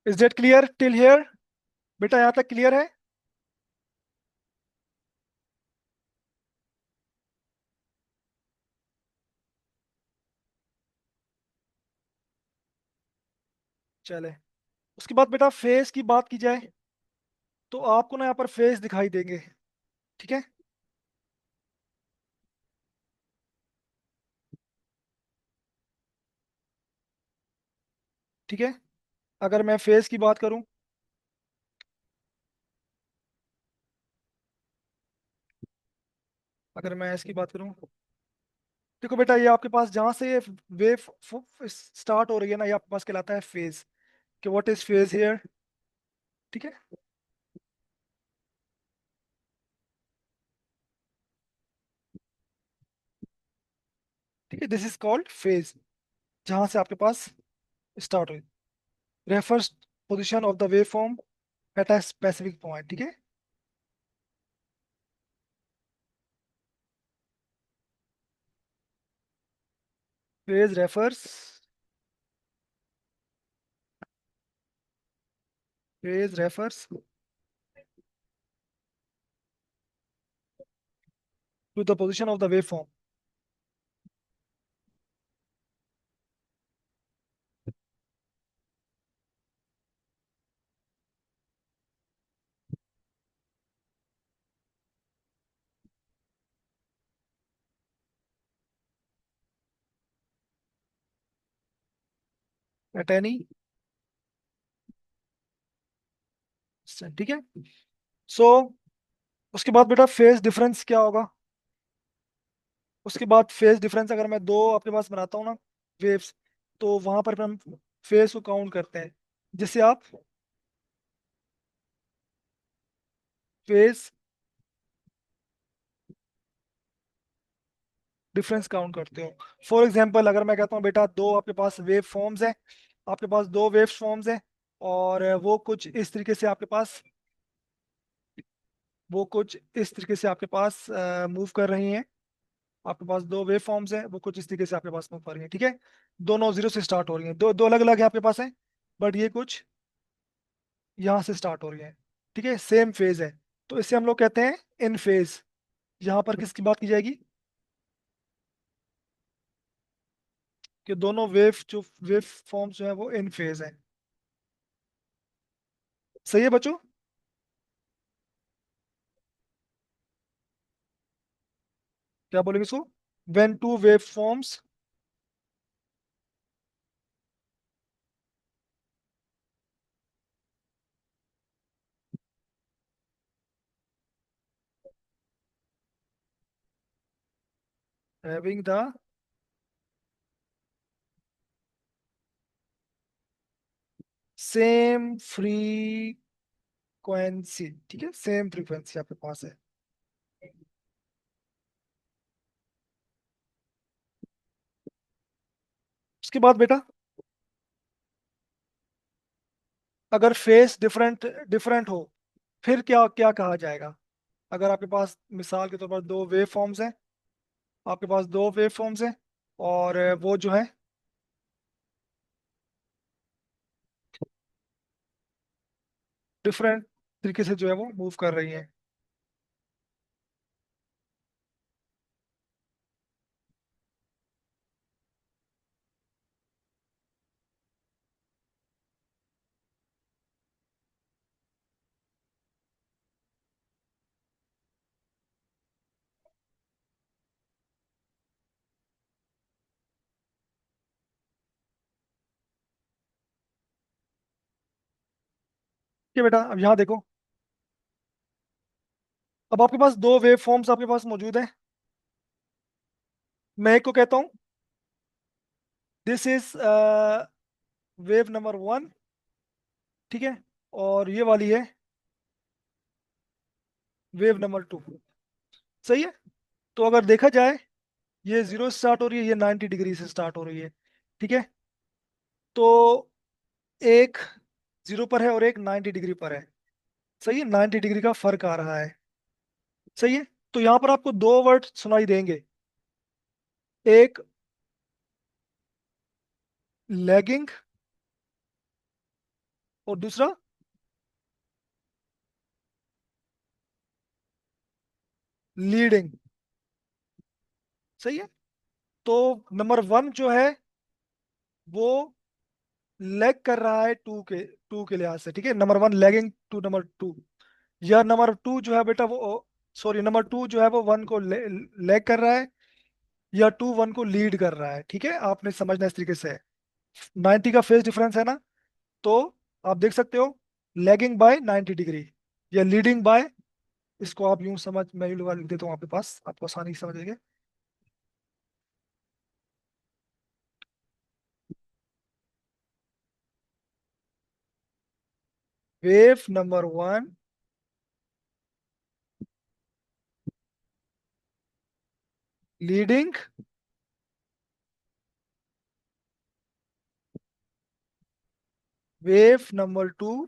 Is that clear till here? बेटा यहाँ तक क्लियर है? चले। उसके बाद बेटा फेस की बात की जाए, तो आपको ना यहाँ पर फेस दिखाई देंगे, ठीक है। ठीक है, अगर मैं फेस की बात करूं, अगर मैं इसकी बात करूं, देखो बेटा ये आपके पास जहां से ये वेव स्टार्ट हो रही है ना, ये आपके पास कहलाता है फेज। कि व्हाट इज फेज हियर? ठीक है। ठीक है, दिस इज कॉल्ड फेज। जहां से आपके पास स्टार्ट हुई। Refers position of the wave form at a specific point, ठीक है। Phase refers, phase refers to the position of the wave form at any, ठीक है। सो उसके बाद बेटा फेज डिफरेंस क्या होगा? उसके बाद फेज डिफरेंस अगर मैं दो आपके पास बनाता हूँ ना वेव्स, तो वहां पर हम फेज को काउंट करते हैं, जिससे आप फेज डिफरेंस काउंट करते हो। फॉर एग्जांपल अगर मैं कहता हूँ बेटा दो आपके पास वेव फॉर्म्स हैं, आपके पास दो वेव फॉर्म्स हैं, और वो कुछ इस तरीके से आपके पास, वो कुछ इस तरीके से आपके पास मूव कर रही हैं। आपके पास दो वेव फॉर्म्स हैं, वो कुछ इस तरीके से आपके पास मूव कर रही हैं, ठीक है। दोनों जीरो से स्टार्ट हो रही हैं, दो दो अलग अलग है आपके पास है, बट ये कुछ यहाँ से स्टार्ट हो रही है, ठीक है, सेम फेज है। तो इसे हम लोग कहते हैं इन फेज। यहाँ पर किसकी बात की जाएगी? कि दोनों वेव फॉर्म्स जो है वो इन फेज है। सही है बच्चों? क्या बोलेंगे इसको? When two wave forms having the same frequency, ठीक है, सेम फ्रीक्वेंसी आपके पास है। उसके बाद बेटा अगर फेस डिफरेंट डिफरेंट हो, फिर क्या क्या कहा जाएगा? अगर आपके पास मिसाल के तौर पर दो वेव फॉर्म्स हैं, आपके पास दो वेव फॉर्म्स हैं, और वो जो है डिफरेंट तरीके से जो है वो मूव कर रही हैं। ठीक है बेटा, अब यहाँ देखो, अब आपके पास दो वेव फॉर्म्स आपके पास मौजूद है। मैं एक को कहता हूँ this is wave number one, ठीक है, और ये वाली है वेव नंबर टू। सही है। तो अगर देखा जाए, ये जीरो से स्टार्ट हो रही है, ये 90 डिग्री से स्टार्ट हो रही है, ठीक है। तो एक जीरो पर है और एक 90 डिग्री पर है। सही है, 90 डिग्री का फर्क आ रहा है। सही है। तो यहाँ पर आपको दो वर्ड सुनाई देंगे, एक लैगिंग और दूसरा लीडिंग। सही है। तो नंबर वन जो है वो लैग कर रहा है टू के लिहाज से, ठीक है, number one lagging to number two. या नंबर टू जो है बेटा वो, सॉरी, नंबर टू जो है वो वन को लैग कर रहा है, या टू वन को लीड कर रहा है, ठीक है। आपने समझना इस तरीके से है। 90 का फेज डिफरेंस है ना, तो आप देख सकते हो लैगिंग बाय 90 डिग्री या लीडिंग बाय, इसको आप यूं समझ, मैं यूं लिख देता हूँ आपके पास, आपको आसानी से समझ लेंगे। Wave number one leading wave number two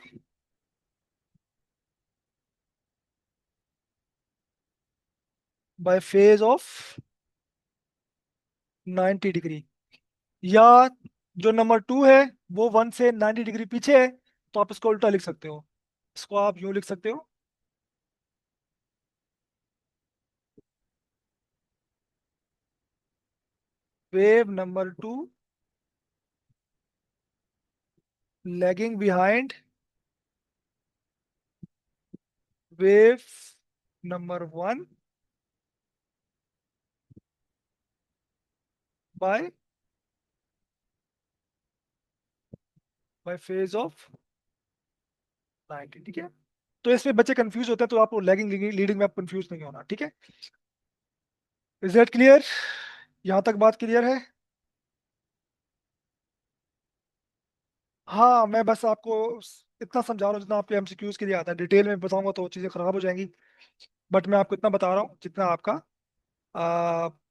bye phase of 90 degree, या जो नंबर टू है वो 1 से 90 डिग्री पीछे है, तो आप इसको उल्टा लिख सकते हो। इसको आप यूं लिख सकते हो, wave number two lagging behind wave number one by bye phase of 90। ठीक है, तो इसमें बच्चे कंफ्यूज होते हैं, तो आपको लैगिंग लीडिंग में आप कंफ्यूज नहीं होना। ठीक है, इज दैट क्लियर? यहाँ तक बात क्लियर है? हाँ, मैं बस आपको इतना समझा रहा हूँ जितना आपके एमसीक्यूज के लिए आता है। डिटेल में बताऊंगा तो चीज़ें खराब हो जाएंगी, बट मैं आपको इतना बता रहा हूँ जितना आपका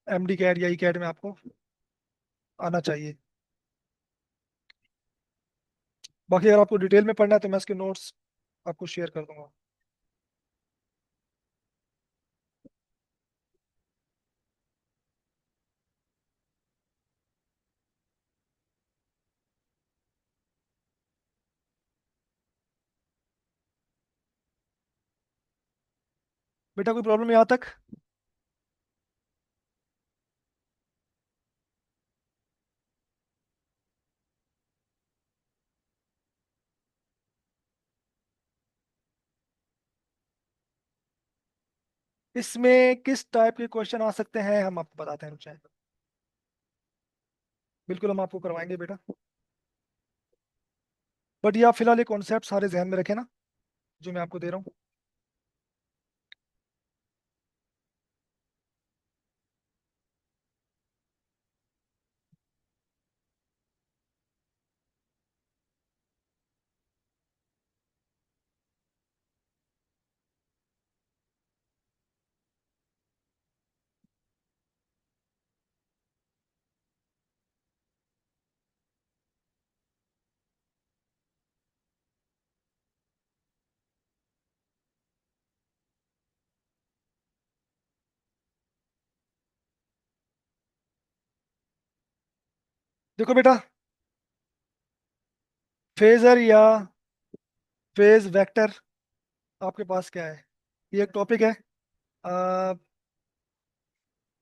एमडी कैड या ई कैड में आपको आना चाहिए। बाकी अगर आपको डिटेल में पढ़ना है तो मैं इसके नोट्स आपको शेयर कर दूंगा। बेटा कोई प्रॉब्लम यहाँ तक? इसमें किस टाइप के क्वेश्चन आ सकते हैं हम आपको बताते हैं, रुक जाए। बिल्कुल हम आपको करवाएंगे बेटा, बट ये आप फिलहाल ये कॉन्सेप्ट सारे जहन में रखें ना, जो मैं आपको दे रहा हूँ। देखो बेटा, फेजर या फेज वेक्टर आपके पास क्या है, ये एक टॉपिक है। आ,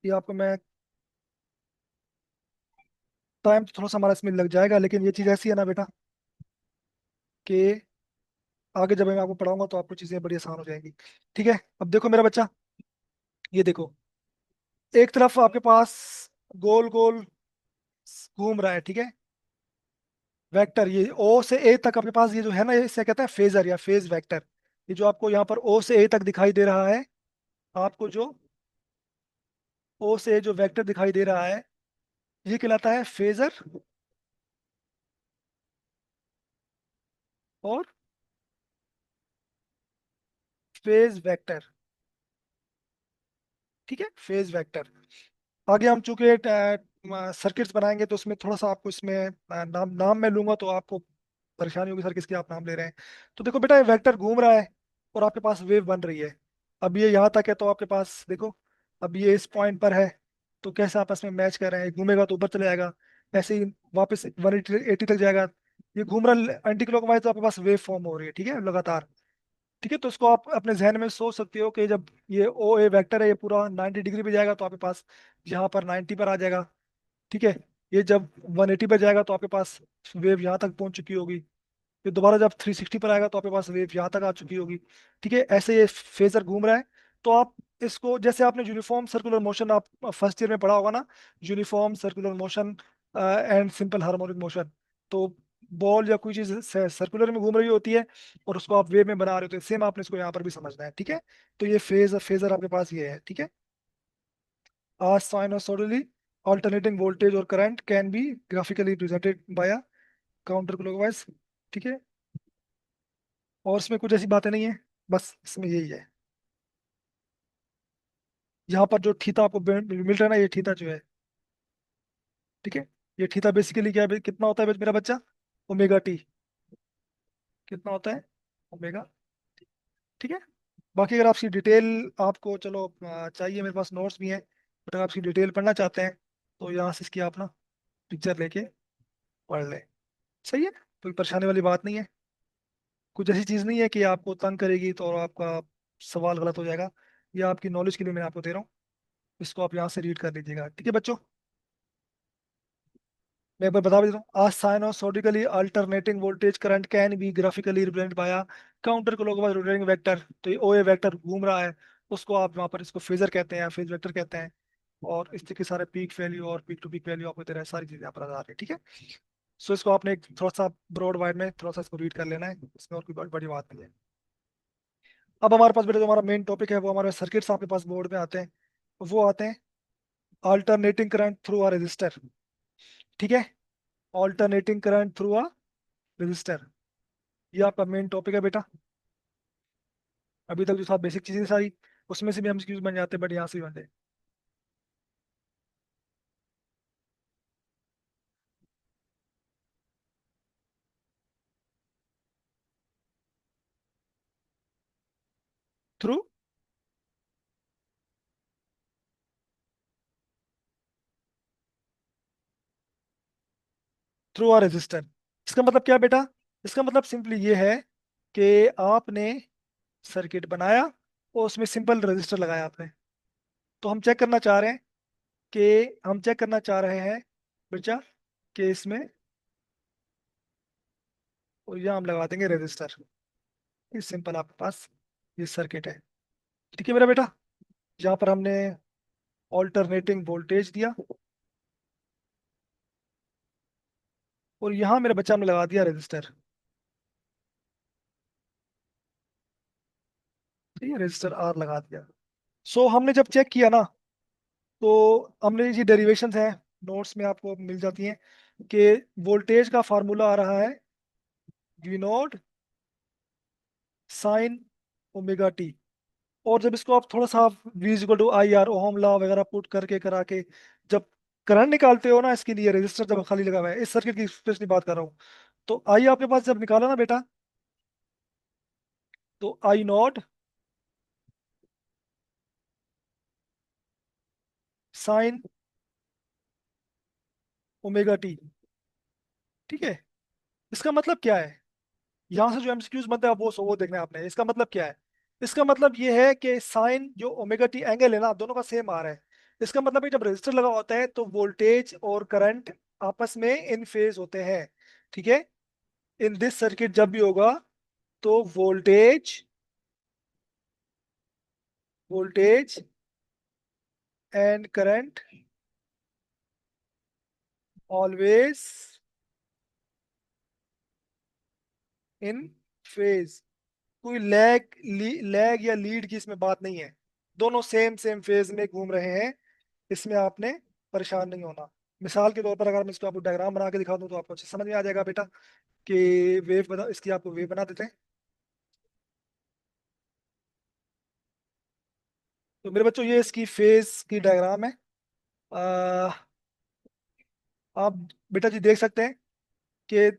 ये आपको मैं, टाइम तो थोड़ा सा हमारा इसमें लग जाएगा, लेकिन ये चीज़ ऐसी है ना बेटा कि आगे जब मैं आपको पढ़ाऊंगा तो आपको चीज़ें बड़ी आसान हो जाएंगी। ठीक है, अब देखो मेरा बच्चा, ये देखो, एक तरफ आपके पास गोल गोल घूम रहा है, ठीक है, वेक्टर, ये ओ से ए तक आपके पास ये जो है ना, ये इसे कहते हैं फेजर या फेज वेक्टर। ये जो आपको यहाँ पर ओ से ए तक दिखाई दे रहा है, आपको जो ओ से जो वेक्टर दिखाई दे रहा है, ये कहलाता है फेजर और फेज वेक्टर। ठीक है, फेज वेक्टर। आगे हम चूंकि सर्किट्स बनाएंगे तो उसमें थोड़ा सा आपको इसमें नाम नाम मैं लूंगा तो आपको परेशानी होगी, सर किसके आप नाम ले रहे हैं। तो देखो बेटा, ये वेक्टर घूम रहा है और आपके पास वेव बन रही है। अब ये यहाँ तक है तो आपके पास देखो, अब ये इस पॉइंट पर है, तो कैसे आपस में मैच कर रहे हैं, घूमेगा तो ऊपर चले जाएगा, ऐसे ही वापस 180 तक जाएगा। ये घूम रहा एंटी क्लॉकवाइज, तो आपके पास वेव फॉर्म हो रही है, ठीक है, लगातार। ठीक है, तो इसको आप अपने जहन में सोच सकते हो कि जब ये ओ ए वेक्टर है, ये पूरा 90 डिग्री पे जाएगा तो आपके पास यहाँ पर 90 पर आ जाएगा। ठीक है, ये जब 180 पर जाएगा तो आपके पास वेव यहाँ तक पहुंच चुकी होगी। फिर दोबारा जब 360 पर आएगा तो आपके पास वेव यहाँ तक आ चुकी होगी। ठीक है, ऐसे ये फेजर घूम रहा है। तो आप इसको, जैसे आपने यूनिफॉर्म सर्कुलर मोशन आप फर्स्ट ईयर में पढ़ा होगा ना, uniform circular motion and simple harmonic motion, तो बॉल या कोई चीज सर्कुलर में घूम रही होती है और उसको आप वेव में बना रहे होते हैं, सेम आपने इसको यहाँ पर भी समझना है। ठीक है, तो ये फेजर आपके पास ये है। ठीक है, sinusoidally alternating voltage or current can be graphically represented by a counterclockwise। ठीक है, और इसमें कुछ ऐसी बातें नहीं है, बस इसमें यही है। यहाँ पर जो थीटा आपको मिल रहा है ना, ये थीटा जो है, ठीक है, ये थीटा बेसिकली क्या है, कितना होता है मेरा बच्चा, ओमेगा टी। कितना होता है ओमेगा। ठीक है। बाकी अगर आपकी डिटेल आपको चलो चाहिए, मेरे पास नोट्स भी हैं, बट अगर आपकी डिटेल पढ़ना चाहते हैं तो यहाँ से इसकी आप ना पिक्चर लेके पढ़ लें। सही है, कोई परेशानी वाली बात नहीं है। कुछ ऐसी चीज़ नहीं है कि आपको तंग करेगी तो आपका सवाल गलत हो जाएगा। ये आपकी नॉलेज के लिए मैं आपको दे रहा हूँ। इसको आप यहाँ से रीड कर लीजिएगा, ठीक है बच्चों। मैं एक बार बता भी देता हूँ। A sinusoidally alternating voltage current can be graphically represent by counter clockwise rotating vector. तो ये ओ ए वेक्टर घूम रहा है, उसको आप वहाँ पर इसको फेजर कहते हैं, फेज वेक्टर कहते हैं। और इस तरह के सारे पीक वैल्यू और पीक टू पीक वैल्यू आपको दे रहा है, सारी चीजें यहाँ पर आ रही है, ठीक है। सो इसको आपने एक थोड़ा सा ब्रॉड वाइड में थोड़ा सा इसको रीड कर लेना है, इसमें और कोई बड़ी बात नहीं है। अब हमारे पास बेटा जो हमारा मेन टॉपिक है वो हमारे सर्किट्स आपके पास बोर्ड में आते हैं। वो आते हैं alternating current through a resistor. ठीक है, alternating current through a resistor, ये आपका मेन टॉपिक है बेटा। अभी तक जो था बेसिक चीजें सारी, उसमें से भी हम बन जाते हैं, बट यहाँ से भी बनते थ्रू थ्रू आर रेजिस्टर। इसका मतलब क्या है बेटा? इसका मतलब सिंपली ये है कि आपने सर्किट बनाया और उसमें सिंपल रेजिस्टर लगाया आपने। तो हम चेक करना चाह रहे हैं कि हम चेक करना चाह रहे हैं बच्चा कि इसमें, और यहाँ हम लगा देंगे रेजिस्टर। ये सिंपल आपके पास ये सर्किट है, ठीक है मेरा बेटा। यहाँ पर हमने ऑल्टरनेटिंग वोल्टेज दिया, और यहाँ मेरे बच्चा हमने लगा दिया रेजिस्टर। ठीक है, रजिस्टर आर लगा दिया। सो हमने जब चेक किया ना, तो हमने ये डेरिवेशंस हैं, नोट्स में आपको मिल जाती हैं, कि वोल्टेज का फार्मूला आ रहा है v naught sine omega t. और जब इसको आप थोड़ा सा v equal to I R ohm law वगैरह पुट करके करा के जब करंट निकालते हो ना, इसके लिए रजिस्टर जब खाली लगा हुआ है, इस सर्किट की स्पेशली बात कर रहा हूँ, तो आई आपके पास जब निकाला ना बेटा, तो आई नॉट साइन ओमेगा टी। ठीक है, इसका मतलब क्या है? यहाँ से जो एमसीक्यूज बनता है वो देखना है आपने। इसका मतलब क्या है? इसका मतलब ये है कि साइन जो ओमेगा टी एंगल है ना, दोनों का सेम आ रहा है। इसका मतलब है जब रेजिस्टर लगा होता है तो वोल्टेज और करंट आपस में इन फेज होते हैं। ठीक है, इन दिस सर्किट जब भी होगा तो voltage and current always in phase. कोई लैग या लीड की इसमें बात नहीं है, दोनों सेम सेम फेज में घूम रहे हैं। इसमें आपने परेशान नहीं होना। मिसाल के तौर पर अगर मैं इसको आपको डायग्राम बना के दिखा दूं तो आपको अच्छे समझ में आ जाएगा बेटा कि वेव बना, इसकी आपको वेव बना देते हैं। तो मेरे बच्चों ये इसकी फेज की डायग्राम है। आ, आप बेटा जी देख सकते हैं कि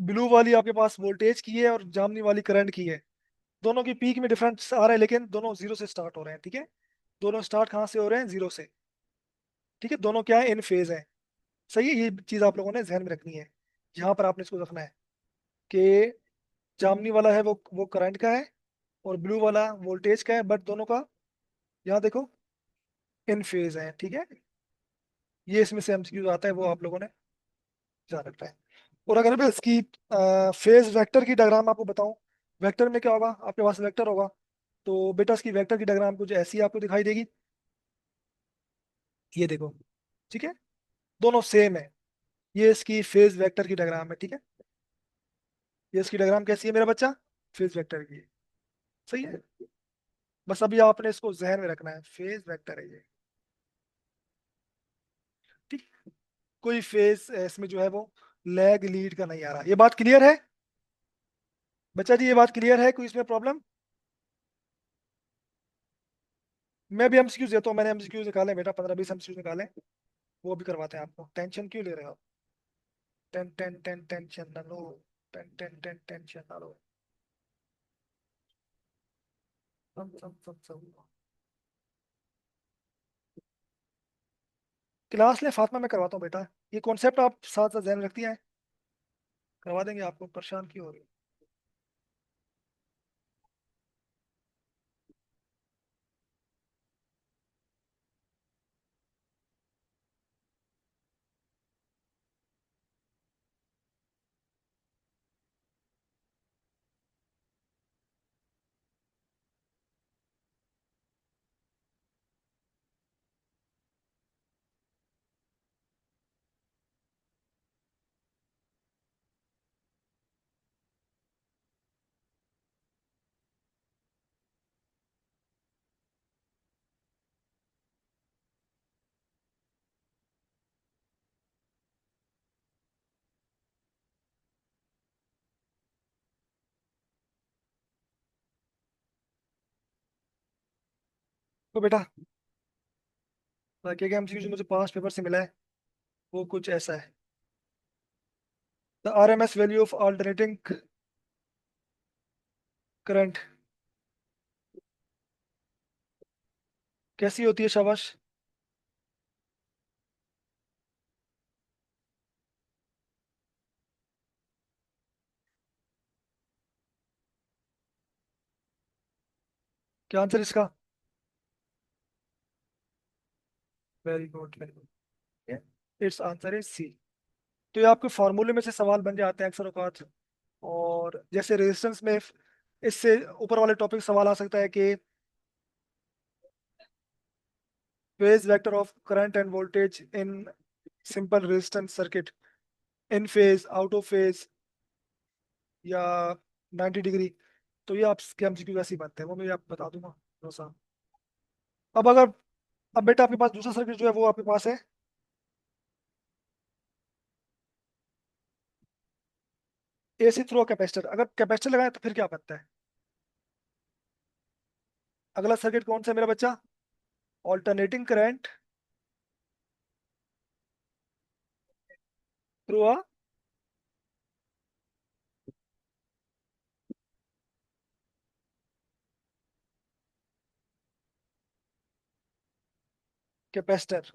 ब्लू वाली आपके पास वोल्टेज की है और जामनी वाली करंट की है। दोनों की पीक में डिफरेंस आ रहा है, लेकिन दोनों जीरो से स्टार्ट हो रहे हैं। ठीक है, दोनों स्टार्ट कहाँ से हो रहे हैं? जीरो से। ठीक है, दोनों क्या है? इन फेज है। सही है, ये चीज आप लोगों ने ध्यान में रखनी है। यहाँ पर आपने इसको रखना है कि जामनी वाला है वो करंट का है, और ब्लू वाला वोल्टेज का है, बट दोनों का यहाँ देखो इन फेज है। ठीक है, ये इसमें से एमसीक्यू आता है, वो आप लोगों ने ध्यान रखना है। और अगर मैं इसकी फेज वेक्टर की डायग्राम आपको बताऊं, वेक्टर में क्या होगा? आपके पास वेक्टर होगा, तो बेटा इसकी वेक्टर की डायग्राम कुछ ऐसी आपको दिखाई देगी। ये देखो, ठीक है, दोनों सेम है। ये इसकी फेज वेक्टर की डायग्राम है। ठीक है, ये इसकी डायग्राम कैसी है मेरा बच्चा? फेज वेक्टर की है। सही है, बस अभी आपने इसको जहन में रखना है, फेज वेक्टर है ये। ठीक, कोई फेज इसमें जो है वो लैग लीड का नहीं आ रहा। ये बात क्लियर है बच्चा जी? ये बात क्लियर है? कोई इसमें प्रॉब्लम? मैं भी एमसीक्यूज देता हूँ, मैंने एमसीक्यूज निकाले बेटा, 15-20 एमसीक्यूज निकाले, वो भी करवाते हैं आपको। टेंशन क्यों ले रहे हो? टेंशन न लो। टेन टेन टेन टेंशन ना लो। सब क्लास ले फातिमा, मैं करवाता हूँ बेटा। ये कॉन्सेप्ट आप साथ साथ ध्यान रखती हैं, करवा देंगे आपको, परेशान क्यों हो रही है। तो बेटा, बाकी एमसीक्यू जो मुझे पांच पेपर से मिला है वो कुछ ऐसा है। The RMS value of alternating current कैसी होती है, शाबाश। क्या आंसर इसका? Very good, very good. It's answer is C. तो ये आपके फॉर्मूले में से सवाल बन जाते हैं अक्सर औकात। और जैसे रेजिस्टेंस में इससे ऊपर वाले टॉपिक सवाल आ सकता है कि phase vector of current end voltage in simple resistance circuit, in phase, out of phase, या 90 डिग्री। तो ये आपके एमसीक्यू वैसे ही बनते हैं, वो मैं आपको बता दूंगा थोड़ा सा। अब अगर, अब बेटा आपके पास दूसरा सर्किट जो है वो आपके पास है एसी थ्रू कैपेसिटर। अगर कैपेसिटर लगाए तो फिर क्या बनता है? अगला सर्किट कौन सा है मेरा बच्चा? Alternating current through a capacitor.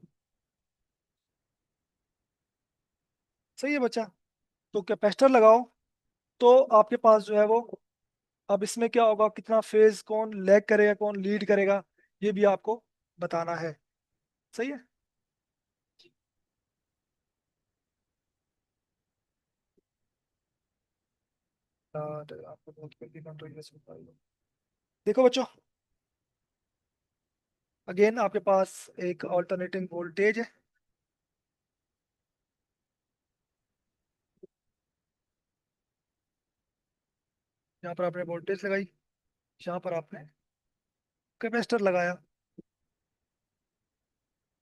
सही है बच्चा। तो कैपेसिटर लगाओ तो आपके पास जो है वो, अब इसमें क्या होगा, कितना फेज कौन लैग करेगा कौन लीड करेगा, ये भी आपको बताना है। सही है। तो आपको बहुत जल्दी कंट्रोल कैसे बताइए। देखो बच्चों, अगेन आपके पास एक ऑल्टरनेटिंग वोल्टेज है। यहाँ पर आपने वोल्टेज लगाई, यहाँ पर आपने कैपेसिटर लगाया।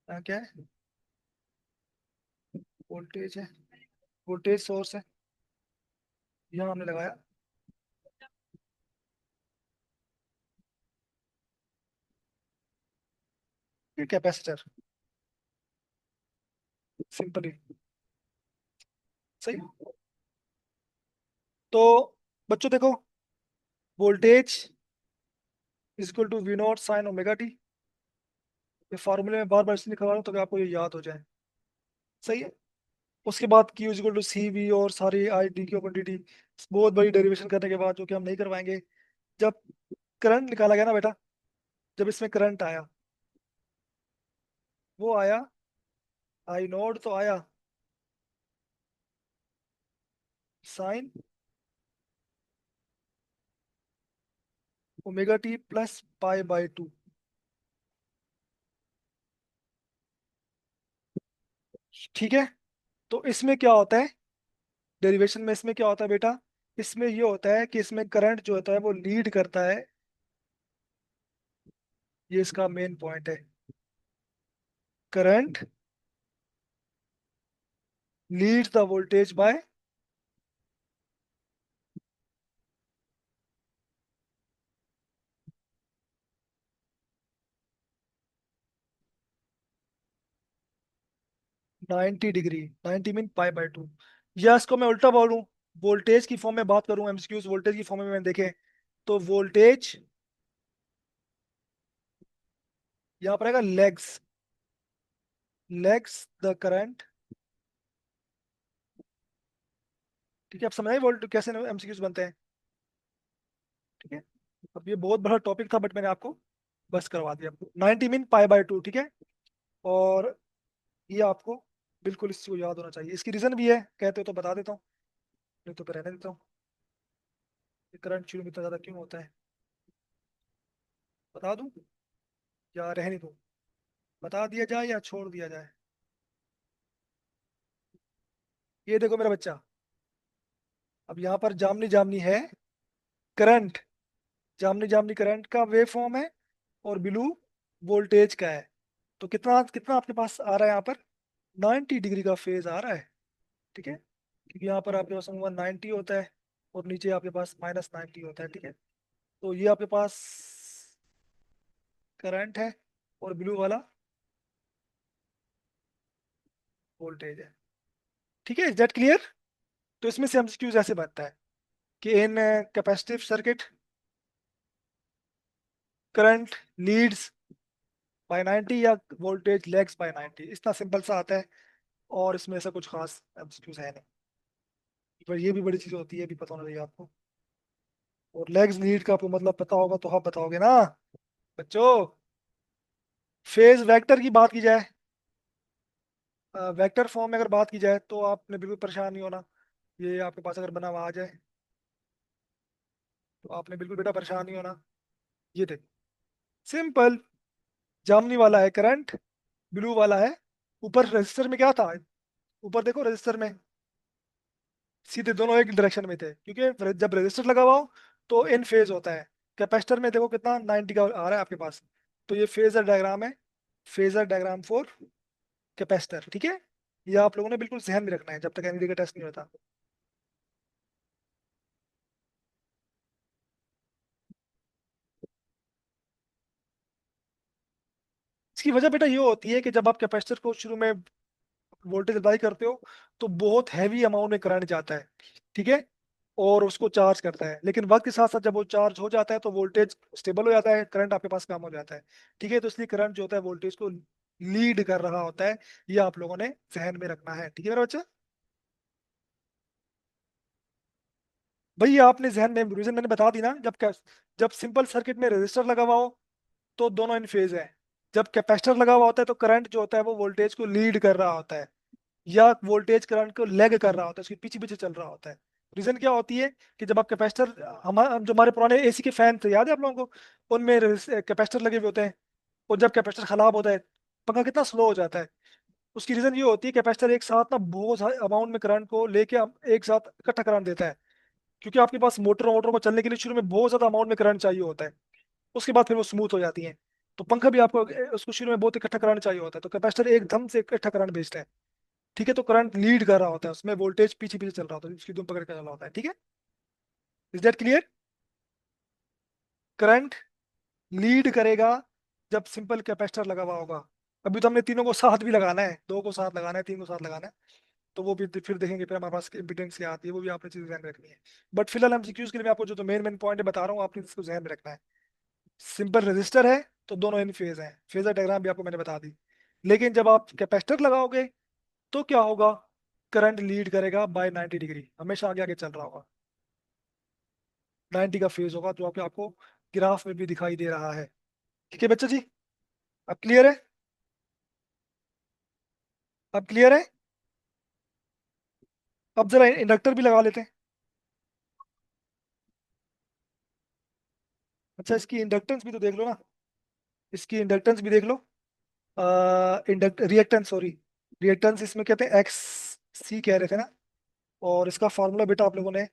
यहाँ क्या है? वोल्टेज है, वोल्टेज सोर्स है, यहाँ हमने लगाया ये कैपेसिटर। सिंपली। सही। तो बच्चों देखो, voltage is equal to v naught sine omega t. ये फार्मूले में बार बार इसलिए लिखवा रहा हूँ ताकि आपको ये याद हो जाए। सही है। उसके बाद Q is equal to C V और सारी आई डी की क्वांटिटी, बहुत बड़ी डेरिवेशन करने के बाद, जो कि हम नहीं करवाएंगे। जब करंट निकाला गया ना बेटा, जब इसमें करंट आया, वो आया, आई नोड तो आया sign omega T plus pi by two. ठीक है। तो इसमें क्या होता है, डेरिवेशन में इसमें क्या होता है बेटा, इसमें ये होता है कि इसमें करंट जो होता है वो लीड करता है। ये इसका मेन पॉइंट है। Current leads the voltage bye 90 degree. 90 mean pi by two. या इसको मैं उल्टा बोलूं, वोल्टेज की फॉर्म में बात करूं, एमसीक्यूज वोल्टेज की फॉर्म में मैंने देखे, तो वोल्टेज यहाँ पर आएगा लेग्स, लेग्स द करंट। ठीक है, आप समझ आए वोल्ट कैसे एमसीक्यूज बनते हैं। ठीक है, अब ये बहुत बड़ा टॉपिक था, बट मैंने आपको बस करवा दिया। 90 मीन पाई/2, ठीक है। और ये आपको बिल्कुल इस चीज को याद होना चाहिए। इसकी रीजन भी है, कहते हो तो बता देता हूँ, नहीं तो फिर रहने देता हूँ। करंट शुरू में इतना ज्यादा क्यों होता है, बता दूं या रहने दूं? बता दिया जाए या छोड़ दिया जाए? ये देखो मेरा बच्चा, अब यहाँ पर जामनी जामनी है करंट, जामनी जामनी करंट का वेव फॉर्म है, और ब्लू वोल्टेज का है। तो कितना कितना आपके पास आ रहा है यहाँ पर? 90 डिग्री का फेज आ रहा है। ठीक है, क्योंकि यहाँ पर आपके पास 90 होता है, और नीचे आपके पास -90 होता है। ठीक है, तो ये आपके पास करंट है, और ब्लू वाला वोल्टेज है। ठीक है, इज दैट क्लियर? तो इसमें से एमसीक्यूज ऐसे बनता है कि in capacitive circuit current leads by 90, या वोल्टेज लैग्स बाय 90, इतना सिंपल सा आता है। और इसमें ऐसा कुछ खास एमसीक्यूज है नहीं, पर ये भी बड़ी चीज होती है, भी पता होना चाहिए आपको। और लेग्स लीड का आपको मतलब पता होगा तो आप बताओगे ना बच्चों। फेज वेक्टर की बात की जाए, वेक्टर फॉर्म में अगर बात की जाए, तो आपने बिल्कुल परेशान नहीं होना। ये आपके पास अगर बना हुआ आ जाए, तो आपने बिल्कुल बेटा परेशान नहीं होना। ये देखो, सिंपल, जामनी वाला है करंट, ब्लू वाला है। ऊपर रजिस्टर में क्या था? ऊपर देखो रजिस्टर में सीधे दोनों एक डायरेक्शन में थे, क्योंकि जब रजिस्टर लगा हुआ हो तो इन फेज होता है। कैपेसिटर में देखो कितना 90 का आ रहा है आपके पास। तो ये फेजर डायग्राम है, फेजर डायग्राम फॉर कैपेसिटर। ठीक है, ये आप लोगों ने बिल्कुल ध्यान में रखना है जब तक एनईडी का टेस्ट नहीं होता। इसकी वजह बेटा ये होती है कि जब आप कैपेसिटर को शुरू में वोल्टेज अप्लाई करते हो, तो बहुत हैवी अमाउंट में करंट जाता है। ठीक है, और उसको चार्ज करता है, लेकिन वक्त के साथ साथ जब वो चार्ज हो जाता है, तो वोल्टेज स्टेबल हो जाता है, करंट आपके पास कम हो जाता है। ठीक है, तो इसलिए करंट जो होता है वोल्टेज को लीड कर रहा होता है। ये आप लोगों ने जहन में रखना है। ठीक है मेरा बच्चा, भाई आपने जहन में रीजन मैंने बता दी ना। जब सिंपल सर्किट में रेजिस्टर लगा हुआ हो, तो दोनों इन फेज है। जब कैपेसिटर लगा हुआ होता है, तो करंट जो होता है वो वोल्टेज को लीड कर रहा होता है, या वोल्टेज करंट को लेग कर रहा होता है, उसके पीछे पीछे चल रहा होता है। रीजन क्या होती है कि जब आप कैपेसिटर, जो हमारे पुराने एसी के फैन थे, याद है आप लोगों को, उनमें कैपेसिटर लगे हुए होते हैं। और जब कैपेसिटर खराब होता है, पंखा कितना स्लो हो जाता है। उसकी रीजन ये होती है, कैपेसिटर एक साथ ना बहुत सारे अमाउंट में करंट को लेके एक साथ इकट्ठा करंट देता है। क्योंकि आपके पास मोटर वोटर को चलने के लिए शुरू में बहुत ज्यादा अमाउंट में करंट चाहिए होता है, उसके बाद फिर वो स्मूथ हो जाती है। तो पंखा भी आपको उसको शुरू में बहुत इकट्ठा करंट चाहिए होता है, तो कैपेसिटर एकदम से इकट्ठा करंट भेजता है। ठीक है, तो करंट लीड कर रहा होता है, उसमें वोल्टेज पीछे पीछे चल रहा होता है, उसकी धुन पकड़ के चल रहा होता है। ठीक है, is that clear? Current lead करेगा जब सिंपल कैपेसिटर लगा हुआ होगा। अभी तो हमने तीनों को साथ भी लगाना है, दो को साथ लगाना है, तीन को साथ लगाना है। तो वो भी फिर देखेंगे, फिर हमारे पास इम्पीडेंस क्या आती है, वो भी आपने चीज ध्यान में रखनी है। बट फिलहाल हम सीक्यूज के लिए मैं आपको जो मेन मेन पॉइंट बता रहा हूँ, आपने इसको ध्यान में रखना है। सिंपल रेजिस्टर है, तो दोनों इन फेज है, फेजर डायग्राम भी आपको मैंने बता दी। लेकिन जब आप कैपेसिटर लगाओगे, तो क्या होगा? करंट लीड करेगा बाय 90 डिग्री, हमेशा आगे आगे चल रहा होगा। 90 का फेज होगा, जो आपके आपको ग्राफ में भी दिखाई दे रहा है। ठीक है बच्चा जी, अब क्लियर है? अब क्लियर है? अब जरा इंडक्टर भी लगा लेते हैं। अच्छा, इसकी इंडक्टेंस भी तो देख लो ना, इसकी इंडक्टेंस भी देख लो। इंडक्ट रिएक्टेंस, सॉरी, रिएक्टेंस इसमें कहते हैं एक्स सी कह रहे थे ना। और इसका फॉर्मूला बेटा आप लोगों ने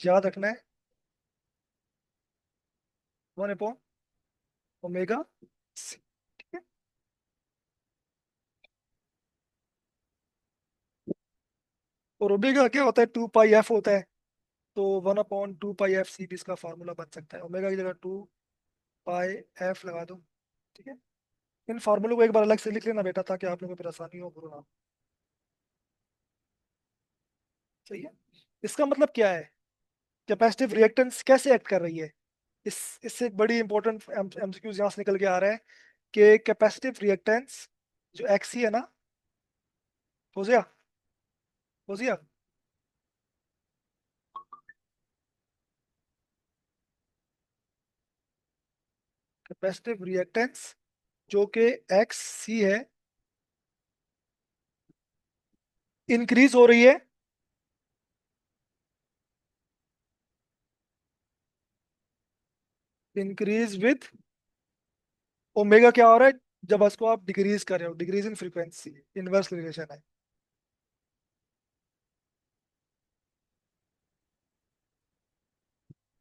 याद रखना है, 1/ओमेगा सी। ठीक है, और ओमेगा क्या होता है? 2 पाई एफ होता है। तो 1/2 पाई एफ सी भी इसका फार्मूला बन सकता है। ओमेगा की जगह 2 पाई एफ लगा दो। ठीक है, इन फार्मूलों को एक बार अलग से लिख लेना बेटा, ताकि आप लोगों को फिर आसानी हो, गुरु नाम। सही है। इसका मतलब क्या है? कैपेसिटिव रिएक्टेंस कैसे एक्ट कर रही है? इस इससे एक बड़ी इंपॉर्टेंट एमसीक्यूज यहाँ से निकल के आ रहा है कि कैपेसिटिव रिएक्टेंस जो एक्सी है ना, फोजिया, फोजिया, कैपेसिटिव रिएक्टेंस जो कि एक्स सी है, इंक्रीज हो रही है इंक्रीज विथ ओमेगा। क्या हो रहा है जब उसको आप डिक्रीज कर रहे हो? Decrease in frequency, inverse relation है।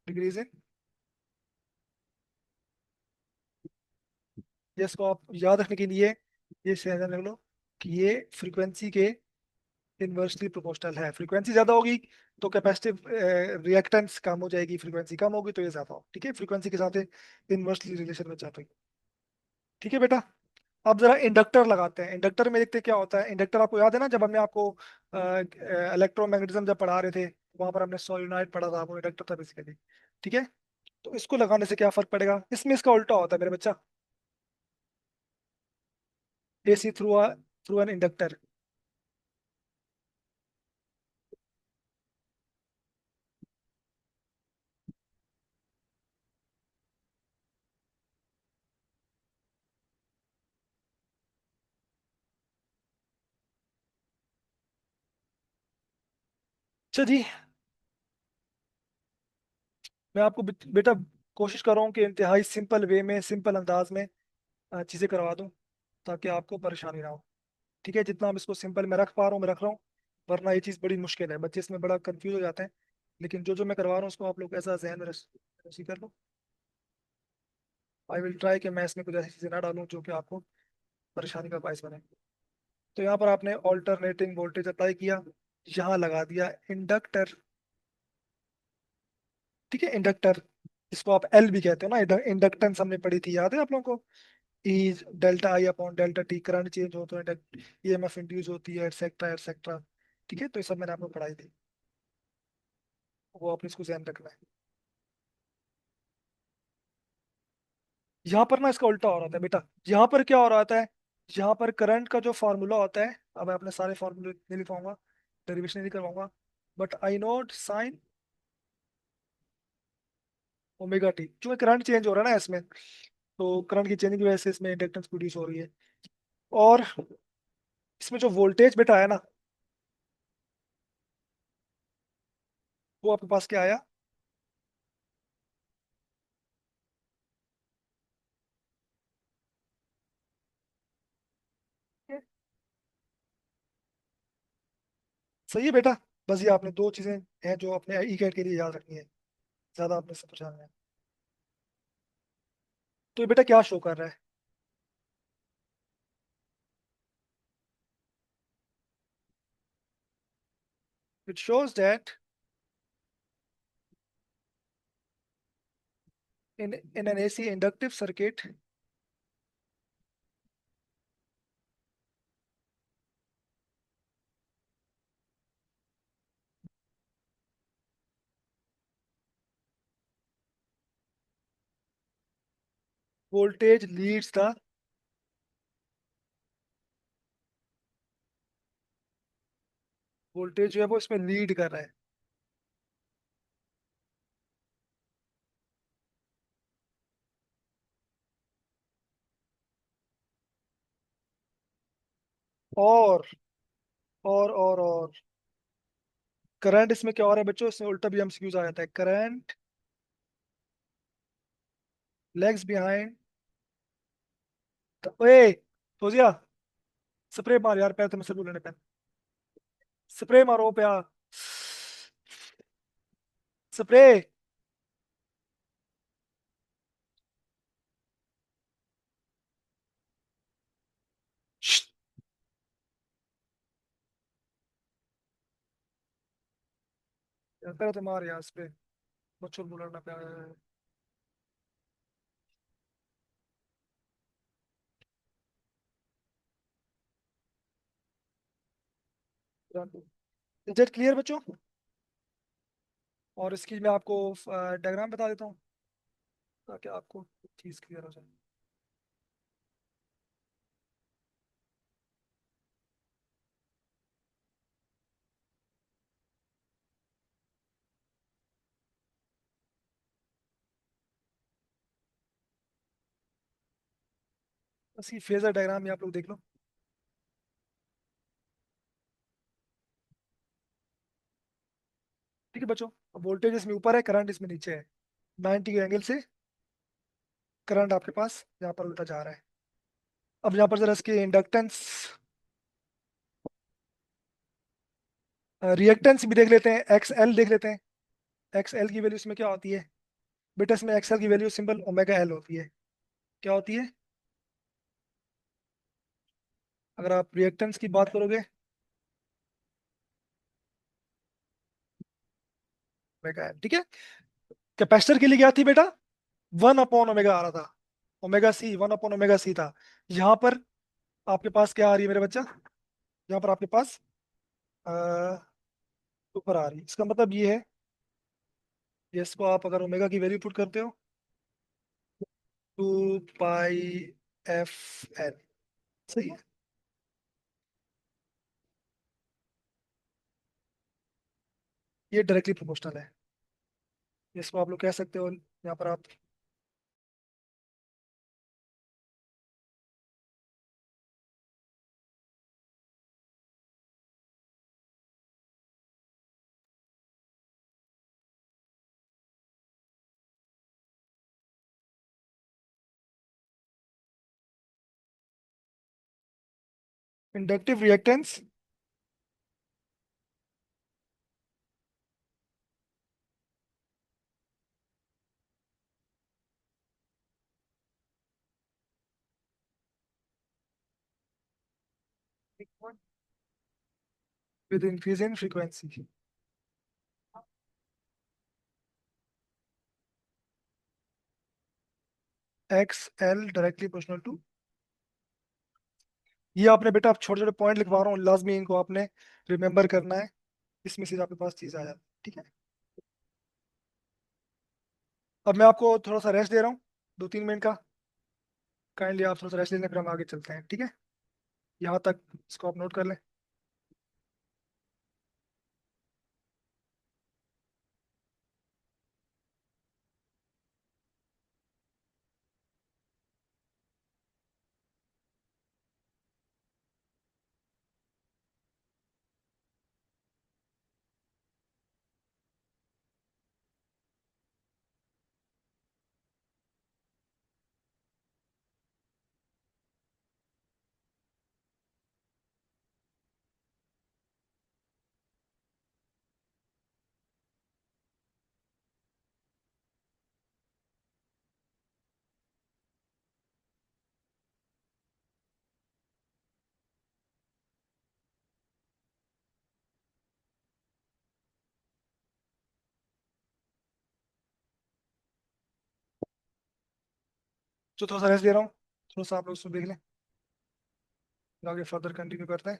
डिक्रीज इन, ये इसको आप याद रखने के लिए ये सहजन रख लो कि ये फ्रीक्वेंसी के इनवर्सली प्रोपोर्शनल है। फ्रीक्वेंसी ज्यादा होगी तो कैपेसिटिव रिएक्टेंस कम हो जाएगी, फ्रीक्वेंसी कम होगी तो ये ज्यादा हो। ठीक है, फ्रीक्वेंसी के साथ इनवर्सली रिलेशन में जाता है। ठीक है बेटा। अब जरा इंडक्टर लगाते हैं। इंडक्टर में देखते हैं क्या होता है। इंडक्टर आपको याद है ना, जब हमने आपको इलेक्ट्रोमैग्नेटिज्म जब पढ़ा रहे थे, वहां पर हमने सोलिनॉइड पढ़ा था, वो इंडक्टर था बेसिकली। ठीक है, तो इसको लगाने से क्या फर्क पड़ेगा? इसमें इसका उल्टा होता है मेरे बच्चा। AC through an inductor. अच्छा जी, मैं आपको बेटा कोशिश कर रहा हूँ कि इंतहाई सिंपल वे में, सिंपल अंदाज में चीज़ें करवा दूँ ताकि आपको परेशानी ना हो। ठीक है, जितना हम इसको सिंपल में रख पा रहा हूँ मैं रख रहा हूँ, वरना ये चीज़ बड़ी मुश्किल है, बच्चे इसमें बड़ा कंफ्यूज हो जाते हैं। लेकिन जो जो मैं करवा रहा हूँ उसको आप लोग ऐसा जहन में रसी कर लो। आई विल ट्राई कि मैं इसमें कुछ ऐसी चीज़ें ना डालूँ जो कि आपको परेशानी का बायस बने। तो यहाँ पर आपने ऑल्टरनेटिंग वोल्टेज अप्लाई किया, यहाँ लगा दिया इंडक्टर। ठीक है, इंडक्टर, इसको आप एल भी कहते हो ना। इंडक्टेंस हमने पढ़ी थी, याद है आप लोगों को? Is delta I upon delta T, current change हो तो ईएमएफ इंड्यूस होती है, एटसेट्रा एटसेट्रा। ठीक है, तो ये सब मैंने आपको पढ़ाई थी, वो आपने इसको ध्यान रखना है। यहाँ पर ना इसका उल्टा हो रहा था बेटा। यहाँ पर क्या हो रहा था? यहाँ पर करंट का जो फार्मूला होता है, अब मैं अपने सारे फार्मूले नहीं लिखवाऊंगा, डेरिवेशन नहीं करवाऊंगा, but I note sign omega T. क्योंकि करंट चेंज हो रहा है ना इसमें, तो करंट की चेंजिंग की वजह से इसमें इंडक्टेंस प्रोड्यूस हो रही है। और इसमें जो वोल्टेज बेटा है ना, वो आपके पास क्या आया? सही है बेटा। बस ये आपने दो चीजें हैं जो अपने ई कैट के लिए याद रखनी है, ज्यादा आपने सब कुछ है। तो ये बेटा क्या शो कर रहा है? It shows that in an AC inductive circuit, voltage leads the, voltage जो है वो इसमें लीड कर रहा है। और और करंट इसमें क्या हो रहा है बच्चों? इसमें उल्टा भी एमसीक्यूज आ जाता है। करंट लेग्स बिहाइंड, ओए फौजिया, स्प्रे मार यार, पैर तो मुझसे बोलने पे, स्प्रे मारो पे, स्प्रे। पैर तो मार यार स्प्रे, बच्चों को बोलना पे। इज दैट क्लियर बच्चों? और इसकी मैं आपको डायग्राम बता देता हूँ ताकि आपको चीज़ क्लियर हो जाए। बस ये फेजर डायग्राम में आप लोग देख लो। ठीक है बच्चों, वोल्टेज इसमें ऊपर है, करंट इसमें नीचे है। 90 के एंगल से करंट आपके पास यहाँ पर उल्टा जा रहा है। अब यहाँ पर जरा इसके इंडक्टेंस रिएक्टेंस भी देख लेते हैं, एक्स एल देख लेते हैं। एक्स एल की वैल्यू इसमें क्या होती है? बेटा इसमें एक्स एल की वैल्यू सिंपल ओमेगा एल होती है। क्या होती है? अगर आप रिएक्टेंस की बात करोगे, ओमेगा एल, ठीक है। कैपेसिटर के लिए क्या थी बेटा? 1/ओमेगा आ रहा था। ओमेगा सी, 1/ओमेगा सी था। यहाँ पर आपके पास क्या आ रही है मेरे बच्चा? यहाँ पर आपके पास ऊपर आ रही है। इसका मतलब ये है, ये इसको आप अगर ओमेगा की वैल्यू पुट करते हो, 2 पाई एफ एल, सही है। ये डायरेक्टली प्रोपोर्शनल है। इसको आप लोग कह सकते हो, यहाँ पर आप inductive reactance with increase in frequency, X L directly proportional to. ये आपने बेटा, आप छोटे छोटे पॉइंट लिखवा रहा हूँ, लाजमी इनको आपने रिमेम्बर करना है। इसमें से आपके पास चीज आ जाती है, ठीक है। अब मैं आपको थोड़ा सा रेस्ट दे रहा हूँ, 2-3 मिनट का। काइंडली आप थोड़ा सा रेस्ट लेने, फिर हम आगे चलते हैं, ठीक है। यहाँ तक इसको आप नोट कर लें। जो थोड़ा सा रेस्ट दे रहा हूँ, थोड़ा सा आप लोग उसको देख लें, फिर आगे फर्दर कंटिन्यू करते हैं।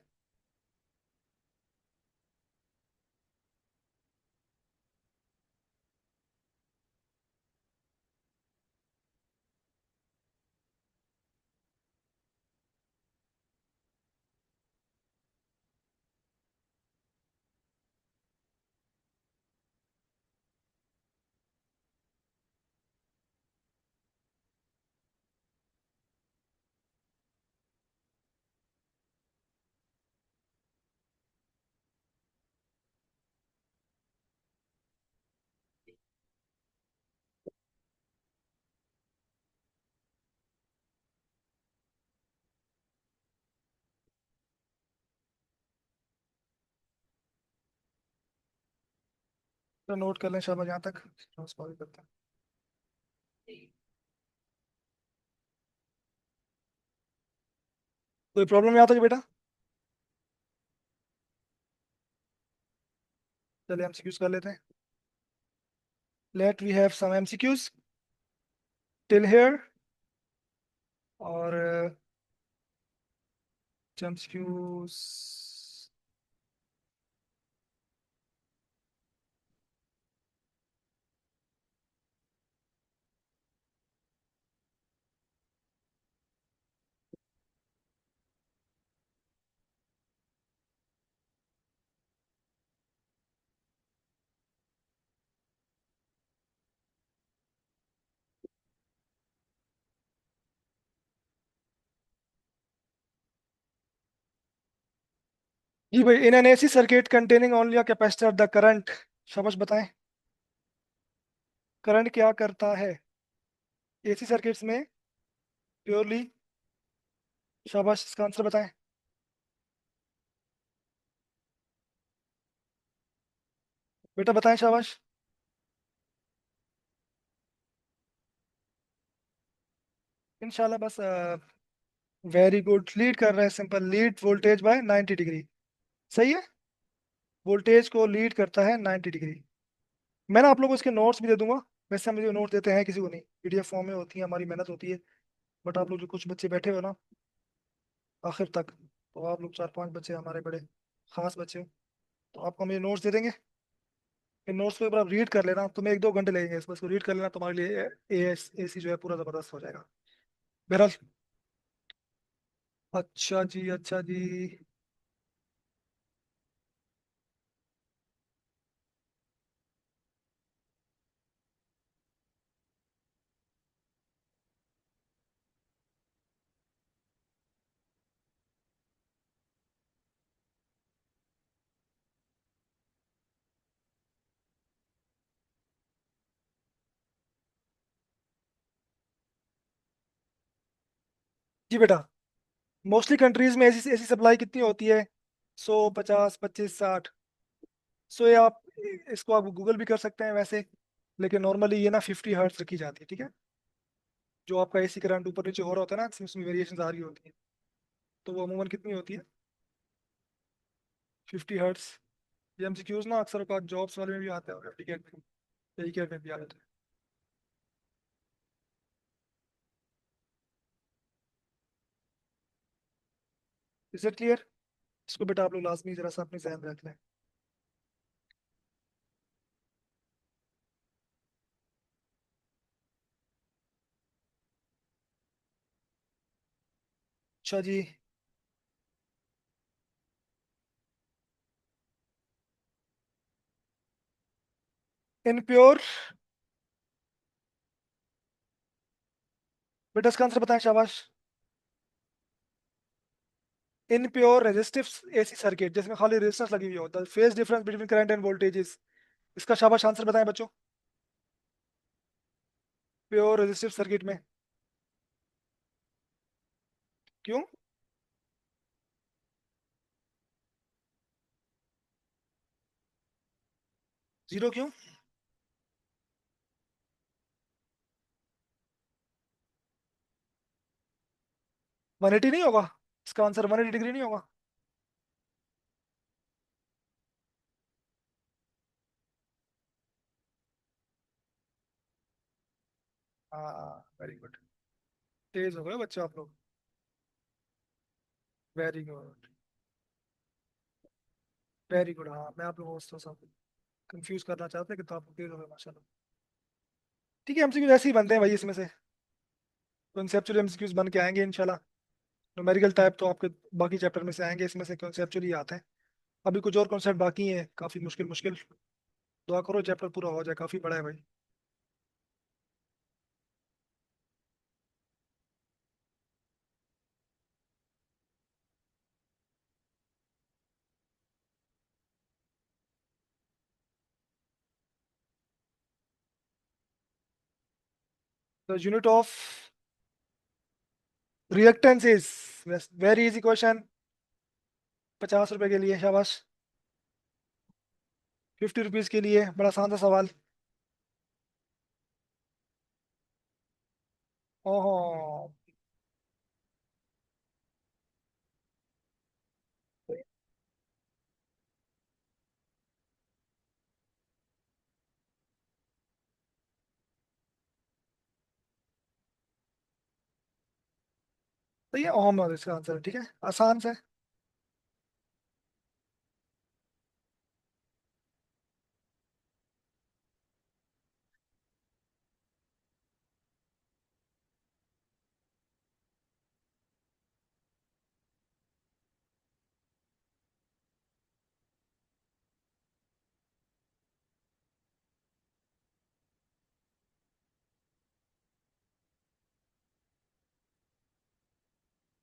तो नोट कर लें शाबाश, यहाँ तक सॉल्व करते हैं। कोई प्रॉब्लम यहाँ तक बेटा? चलिए एमसीक्यूज कर लेते हैं। Let we have some MCQs till here. और एमसीक्यूज, जी भाई, in an AC circuit containing only a capacitor the current. शाबाश, बताएं। करंट क्या करता है एसी सर्किट्स में प्योरली? शाबाश, इसका आंसर बताएं। बेटा बताएं, शाबाश। इंशाल्लाह, बस। वेरी गुड, लीड कर रहे हैं। Simple, lead voltage bye 90 degree. सही है। वोल्टेज को लीड करता है 90 डिग्री। मैं ना आप लोगों को इसके नोट्स भी दे दूंगा। वैसे हम जो नोट देते हैं किसी को नहीं, पीडीएफ फॉर्म में होती है, हमारी मेहनत होती है। बट आप लोग जो कुछ बच्चे बैठे हो ना आखिर तक, तो आप लोग 4-5 बच्चे हमारे बड़े खास बच्चे हो, तो आपको हम ये नोट्स दे देंगे। इन नोट्स को एक बार आप रीड कर लेना, तुम्हें 1-2 घंटे लगेंगे इस बस को रीड कर लेना, तुम्हारे लिए एसी जो है पूरा जबरदस्त हो जाएगा। बहरहाल। अच्छा जी, अच्छा जी। जी बेटा, मोस्टली कंट्रीज में ऐसी ऐसी सप्लाई कितनी होती है? 100, 50, 25, 60। सो ये आप इसको आप गूगल भी कर सकते हैं वैसे। लेकिन नॉर्मली ये ना 50 हर्ट्ज रखी जाती है, ठीक है। जो आपका एसी करंट ऊपर नीचे हो रहा होता है ना, इसमें वेरिएशन आ रही होती है। तो वो अमूमन कितनी होती है? 50 हर्ट्ज। ये एमसीक्यूज ना अक्सर का जॉब्स वाले में भी आते हैं, ठीक है, एईकेट में भी आते हैं। Is it clear? इसको बेटा आप लोग लाजमी जरा सा अपने जहन में रख लें। अच्छा जी। इनप्योर। बेटा इसका आंसर बताएं, शाबाश। इनप्योर रेजिस्टिव एसी सर्किट जिसमें खाली रेजिस्टेंस लगी हुई हो, the phase difference between current and voltages. इसका शाबाश आंसर बताएं बच्चों। प्योर रेजिस्टिव सर्किट में। क्यों? जीरो क्यों? 180 नहीं होगा? इसका आंसर 180 डिग्री नहीं होगा? हाँ, वेरी गुड। तेज हो गए बच्चे आप लोग। Very good. Very good. हाँ, मैं आप लोगों को सब कंफ्यूज करना चाहते कि तो आप लोग तेज हो गए माशाल्लाह। ठीक है, एमसीक्यूज ऐसे ही बनते हैं भाई इसमें से। कॉन्सेप्चुअल एमसीक्यूज बन के आएंगे इंशाल्लाह। न्यूमेरिकल टाइप तो आपके बाकी चैप्टर में से आएंगे, इसमें से कॉन्सेप्चुअली आते हैं। अभी कुछ और कॉन्सेप्ट बाकी हैं, काफी मुश्किल मुश्किल। दुआ करो चैप्टर पूरा हो जाए, काफी बड़ा है भाई। The unit of reactance is, very easy question. 50 रुपए के लिए शाबाश। 50 रुपीज के लिए बड़ा आसान सा सवाल। ओहो। तो ये ओम है इसका आंसर, ठीक है, आसान से।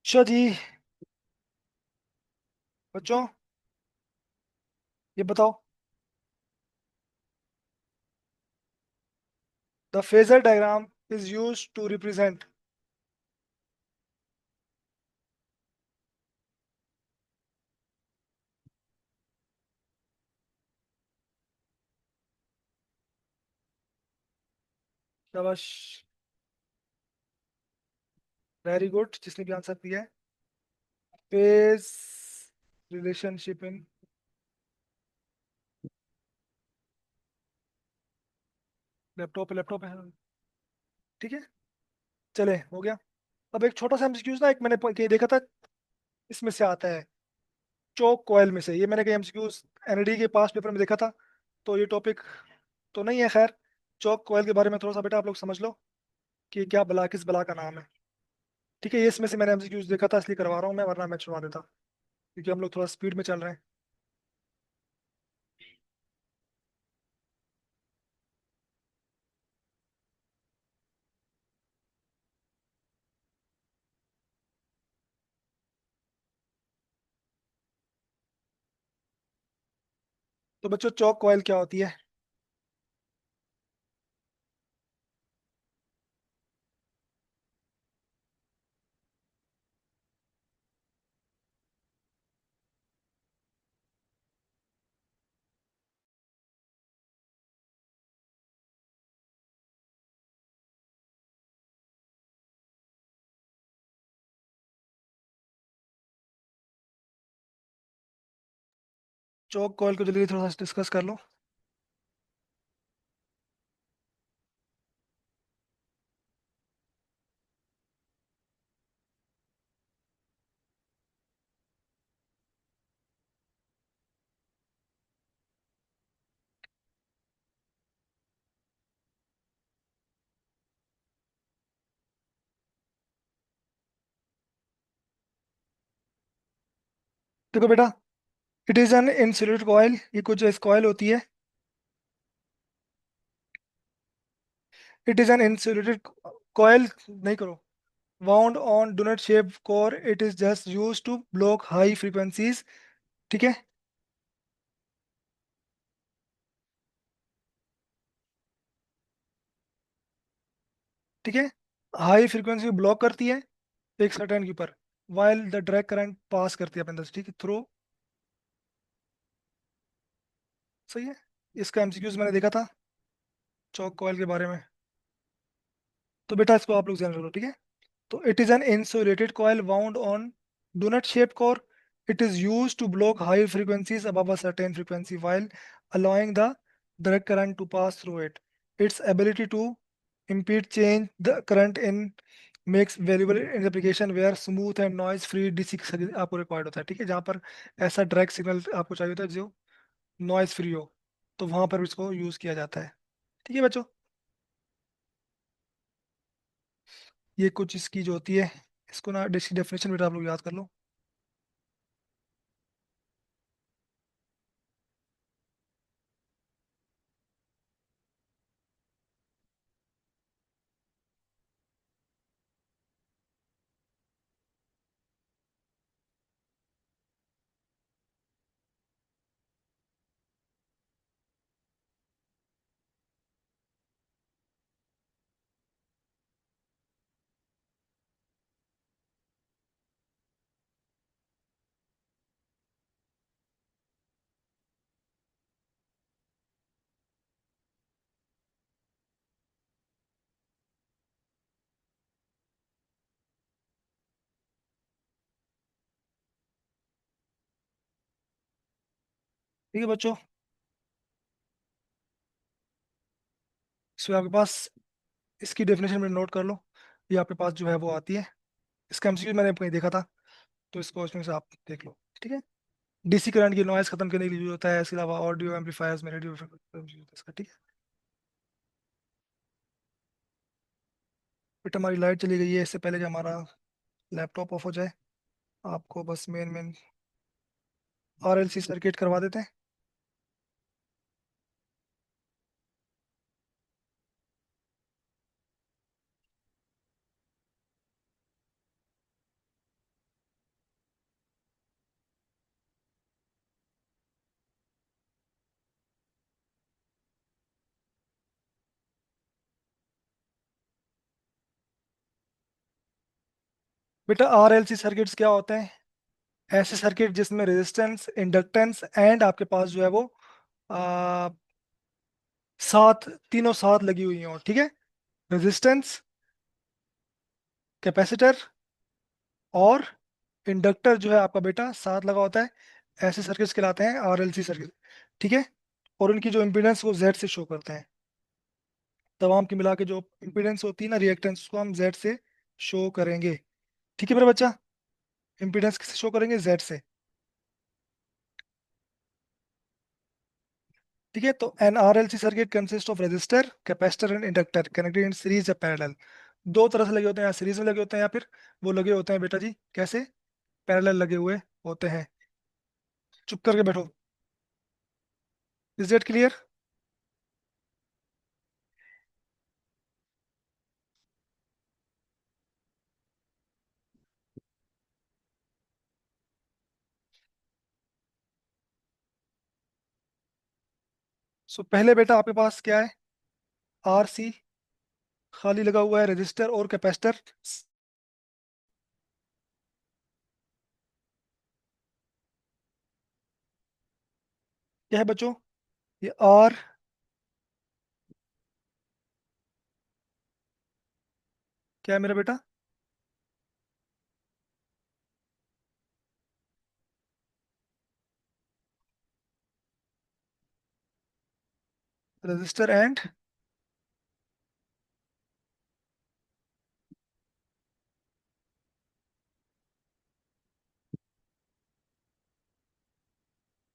अच्छा जी। बच्चों, ये बताओ। The phasor diagram is use to represent. शाबाश। वेरी गुड, जिसने भी आंसर दिया है। Phase relationship in. लैपटॉप है। ठीक है, चले हो गया। अब एक छोटा सा एमसीक्यूज ना, एक मैंने कहीं देखा था, इसमें से आता है, चौक कॉयल में से। ये मैंने कहीं एमसीक्यूज एनडी के पास पेपर में देखा था, तो ये टॉपिक तो नहीं है खैर। चौक कॉयल के बारे में थोड़ा सा बेटा आप लोग समझ लो कि क्या बला किस बला का नाम है। ठीक है, ये इसमें से मैंने एमसीक्यूज देखा था, इसलिए करवा रहा हूँ मैं, वरना मैं छुड़वा देता, क्योंकि हम लोग थोड़ा स्पीड में चल रहे हैं। तो बच्चों, चौक कॉयल क्या होती है? चौक कॉयल को जल्दी थोड़ा सा डिस्कस कर लो। देखो बेटा, it is an insulated coil, ये कुछ इस कॉयल होती है। It is an insulated coil, नहीं करो, wound on donut shaped core, it is just used to block high frequencies। ठीक है। ठीक है, हाई फ्रीक्वेंसी ब्लॉक करती है एक सर्टेन के ऊपर, while the direct current pass करती है अपने अंदर से, ठीक है, थ्रू। सही है। इसका एमसीक्यूज मैंने देखा था चौक कॉयल के बारे में। तो बेटा इसको आप लोग ध्यान रखो, ठीक है। तो it is an insulated coil wound on donut shaped core, it is used to block high frequencies above a certain frequency while allowing the direct current to pass through it। Its ability to impede change the current in makes valuable in application where smooth and noise free DC आपको required होता है। ठीक है, जहाँ पर ऐसा direct signal आपको चाहिए होता है जो नॉइज फ्री हो, तो वहां पर इसको यूज किया जाता है। ठीक है बच्चों, ये कुछ इसकी जो होती है, इसको ना इसकी डेफिनेशन बेटा आप लोग याद कर लो। ठीक है बच्चों, इसमें आपके पास इसकी डेफिनेशन में नोट कर लो, ये आपके पास जो है वो आती है। इसका एमसीक्यू मैंने कहीं देखा था, तो इसको इसमें से आप देख लो। ठीक है, डीसी करंट की नॉइज खत्म करने के लिए यूज होता है, इसके अलावा ऑडियो एम्पलीफायर्स में रेडियो यूज होता है इसका। ठीक है बेटा, हमारी लाइट चली गई है, इससे पहले कि हमारा लैपटॉप ऑफ हो जाए, आपको बस मेन मेन आरएलसी सर्किट करवा देते हैं। बेटा आरएलसी सर्किट्स क्या होते हैं? ऐसे सर्किट जिसमें रेजिस्टेंस, इंडक्टेंस एंड आपके पास जो है वो आ, साथ, तीनों साथ लगी हुई हो, ठीक है। रेजिस्टेंस, कैपेसिटर और इंडक्टर जो है आपका बेटा साथ लगा होता है। ऐसे सर्किट्स कहलाते हैं आरएलसी सर्किट, ठीक है। और उनकी जो इम्पीडेंस वो जेड से शो करते हैं। तमाम की मिला के जो इम्पीडेंस होती है ना, रिएक्टेंस, उसको हम जेड से शो करेंगे। ठीक है मेरा बच्चा। इम्पीडेंस किससे शो करेंगे? जेड से। ठीक है, तो an R L C circuit consist of resistor, capacitor and inductor connected in series या पैरेलल। दो तरह से लगे होते हैं, या सीरीज में लगे होते हैं या फिर वो लगे होते हैं बेटा जी कैसे? पैरेलल लगे हुए होते हैं। चुप करके बैठो। Is that clear? सो पहले बेटा आपके पास क्या है? आर सी खाली लगा हुआ है, रेजिस्टर और कैपेसिटर। क्या है बच्चों? ये आर, क्या है मेरा बेटा? Resistor and,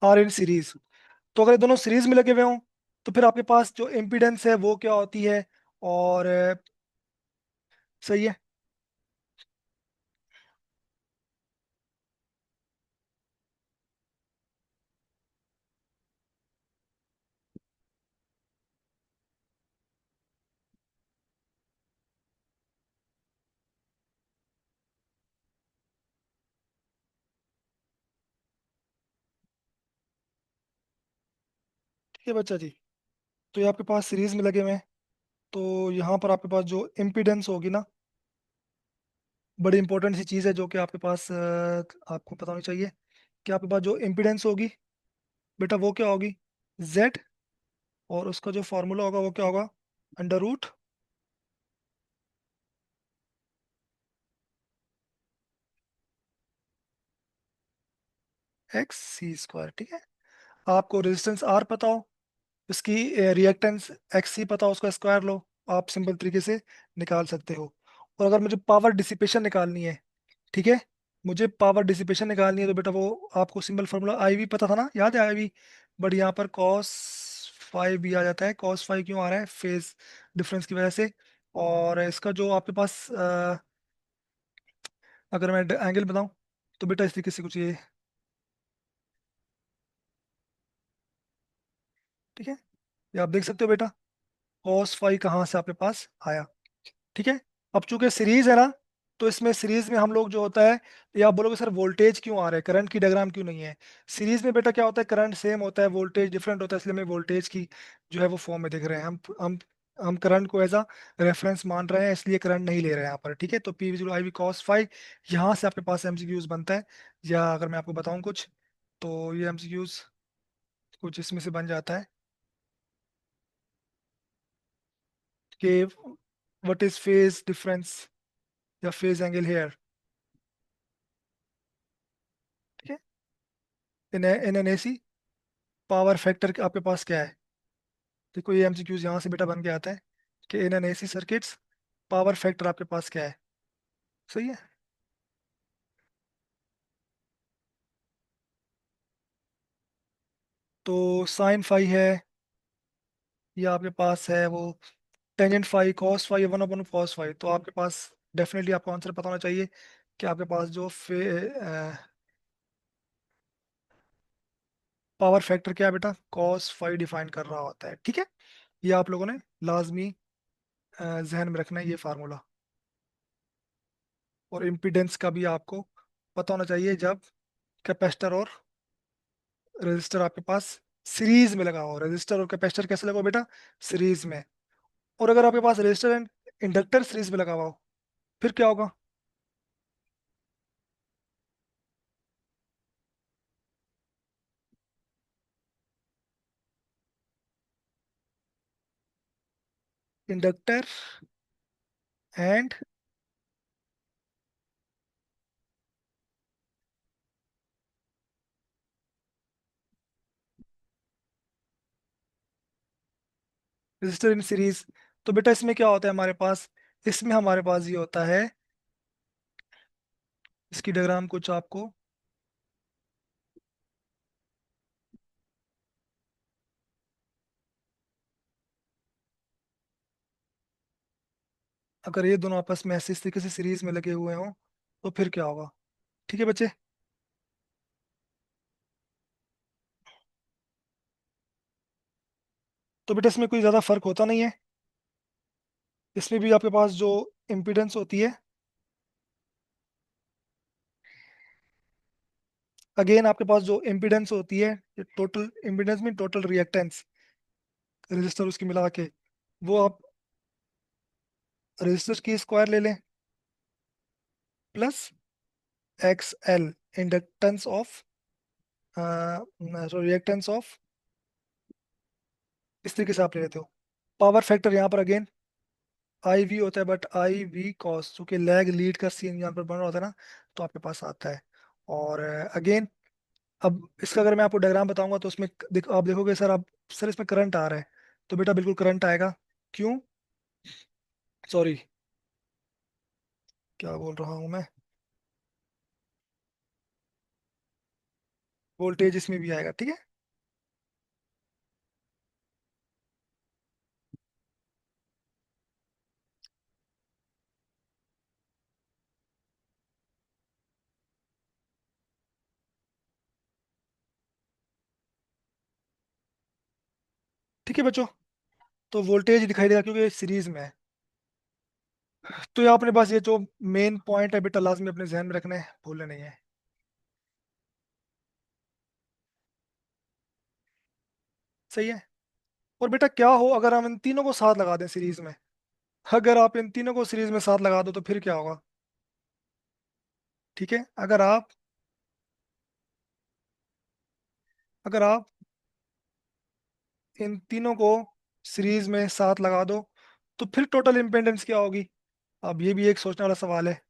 are in series. तो अगर ये दोनों सीरीज में लगे हुए हों तो फिर आपके पास जो इम्पीडेंस है वो क्या होती है? और सही है। ठीक है बच्चा जी। तो ये आपके पास सीरीज में लगे हुए हैं। तो यहाँ पर आपके पास जो इम्पीडेंस होगी ना, बड़ी इंपॉर्टेंट सी चीज़ है जो कि आपके पास आपको पता होनी चाहिए कि आपके पास जो इम्पीडेंस होगी बेटा वो क्या होगी? जेड। और उसका जो फॉर्मूला होगा वो क्या होगा? अंडर रूट एक्स सी स्क्वायर, ठीक है। आपको रेजिस्टेंस आर पता हो, इसकी रिएक्टेंस एक्स सी पता हो, उसका स्क्वायर लो। आप सिंपल तरीके से निकाल सकते हो। और अगर मुझे पावर डिसिपेशन निकालनी है, ठीक है, मुझे पावर डिसिपेशन निकालनी है तो बेटा वो आपको सिंपल फार्मूला आई वी पता था ना, याद है आई वी? बट यहाँ पर कॉस फाइव भी आ जाता है। कॉस फाइव क्यों आ रहा है? फेज डिफरेंस की वजह से। और इसका जो आपके पास अगर मैं एंगल बताऊं तो बेटा इस तरीके से कुछ ये, ठीक है, ये आप देख सकते हो बेटा कॉस फाइव कहाँ से आपके पास आया। ठीक है। अब चूंकि सीरीज है ना, तो इसमें सीरीज में हम लोग जो होता है, या आप बोलोगे सर वोल्टेज क्यों आ रहा है, करंट की डायग्राम क्यों नहीं है? सीरीज में बेटा क्या होता है, करंट सेम होता है, वोल्टेज डिफरेंट होता है, इसलिए हमें वोल्टेज की जो है वो फॉर्म में देख रहे हैं। हम करंट को एज अ रेफरेंस मान रहे हैं, इसलिए करंट नहीं ले रहे हैं यहाँ पर। ठीक है, तो P zero I V cos phi, यहाँ से आपके पास एमसीक्यूज बनता है। या अगर मैं आपको बताऊं कुछ, तो ये एमसीक्यूज कुछ इसमें से बन जाता है कि व्हाट इज फेज डिफरेंस या फेज एंगल हेयर। ठीक है। इन एन एसी पावर फैक्टर आपके पास क्या है? देखो ये एमसीक्यूज यहाँ से बेटा बन के आता है कि इन an AC circuits power factor आपके पास क्या है? सही है। तो साइन फाई है, या आपके पास है वो tangent phi, cos phi, one upon cos phi. तो आपके पास डेफिनेटली आपको आंसर पता होना चाहिए कि आपके पास जो पावर फैक्टर क्या है बेटा? कॉस फाई डिफाइन कर रहा होता है। ठीक है, ये आप लोगों ने लाजमी जहन में रखना है ये फार्मूला। और इम्पीडेंस का भी आपको पता होना चाहिए जब कैपेसिटर और रजिस्टर आपके पास सीरीज में लगा हो। रजिस्टर और कैपेसिटर कैसे लगा हो बेटा? सीरीज में। और अगर आपके पास रजिस्टर एंड इंडक्टर सीरीज में लगा हुआ हो, फिर क्या होगा? Inductor and resistor in series. तो बेटा इसमें क्या होता है हमारे पास, इसमें हमारे पास ये होता है, इसकी डायग्राम कुछ आपको, अगर ये दोनों आपस में ऐसे इस तरीके से सीरीज में लगे हुए हों तो फिर क्या होगा। ठीक है बच्चे। तो बेटा इसमें कोई ज़्यादा फर्क होता नहीं है। इसमें भी आपके पास जो इम्पीडेंस होती है, अगेन आपके पास जो इम्पीडेंस होती है, टोटल इम्पीडेंस में टोटल रिएक्टेंस, रेजिस्टर उसकी मिला के, वो आप रेजिस्टर की स्क्वायर ले लें plus x L, inductance of, reactance of, इस तरीके से आप ले लेते हो। पावर फैक्टर यहाँ पर अगेन आई वी होता है, बट आई वी कॉस, चूंकि लैग लीड का सीन यहाँ पर बन रहा होता है ना, तो आपके पास आता है। और अगेन अब इसका अगर मैं आपको डायग्राम बताऊंगा तो उसमें आप देखोगे सर, आप सर इसमें करंट आ रहा है, तो बेटा बिल्कुल करंट आएगा। क्यों, सॉरी, क्या बोल रहा हूँ मैं, वोल्टेज इसमें भी आएगा। ठीक है। ठीक है बच्चों, तो वोल्टेज दिखाई देगा क्योंकि ये सीरीज में है। तो ये अपने पास ये जो मेन पॉइंट है बेटा, लाजमी अपने जहन में रखना है, भूलना नहीं है। सही है। और बेटा क्या हो अगर हम इन तीनों को साथ लगा दें सीरीज में, अगर आप इन तीनों को सीरीज में साथ लगा दो तो फिर क्या होगा। ठीक है, अगर आप इन तीनों को सीरीज में साथ लगा दो तो फिर टोटल इम्पेडेंस क्या होगी। अब ये भी एक सोचने वाला सवाल है।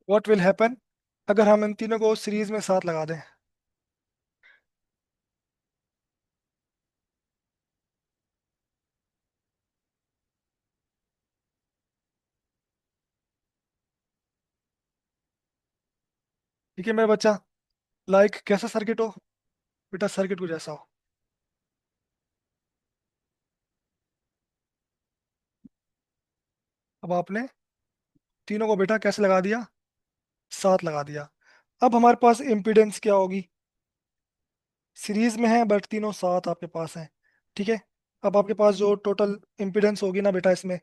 व्हाट विल हैपन अगर हम इन तीनों को सीरीज में साथ लगा दें। ठीक है मेरा बच्चा, कैसा सर्किट हो, बेटा सर्किट कुछ ऐसा हो। अब आपने तीनों को बेटा कैसे लगा दिया, साथ लगा दिया। अब हमारे पास इम्पीडेंस क्या होगी, सीरीज में है बट तीनों साथ आपके पास हैं। ठीक है। अब आपके पास जो टोटल इम्पीडेंस होगी ना बेटा इसमें,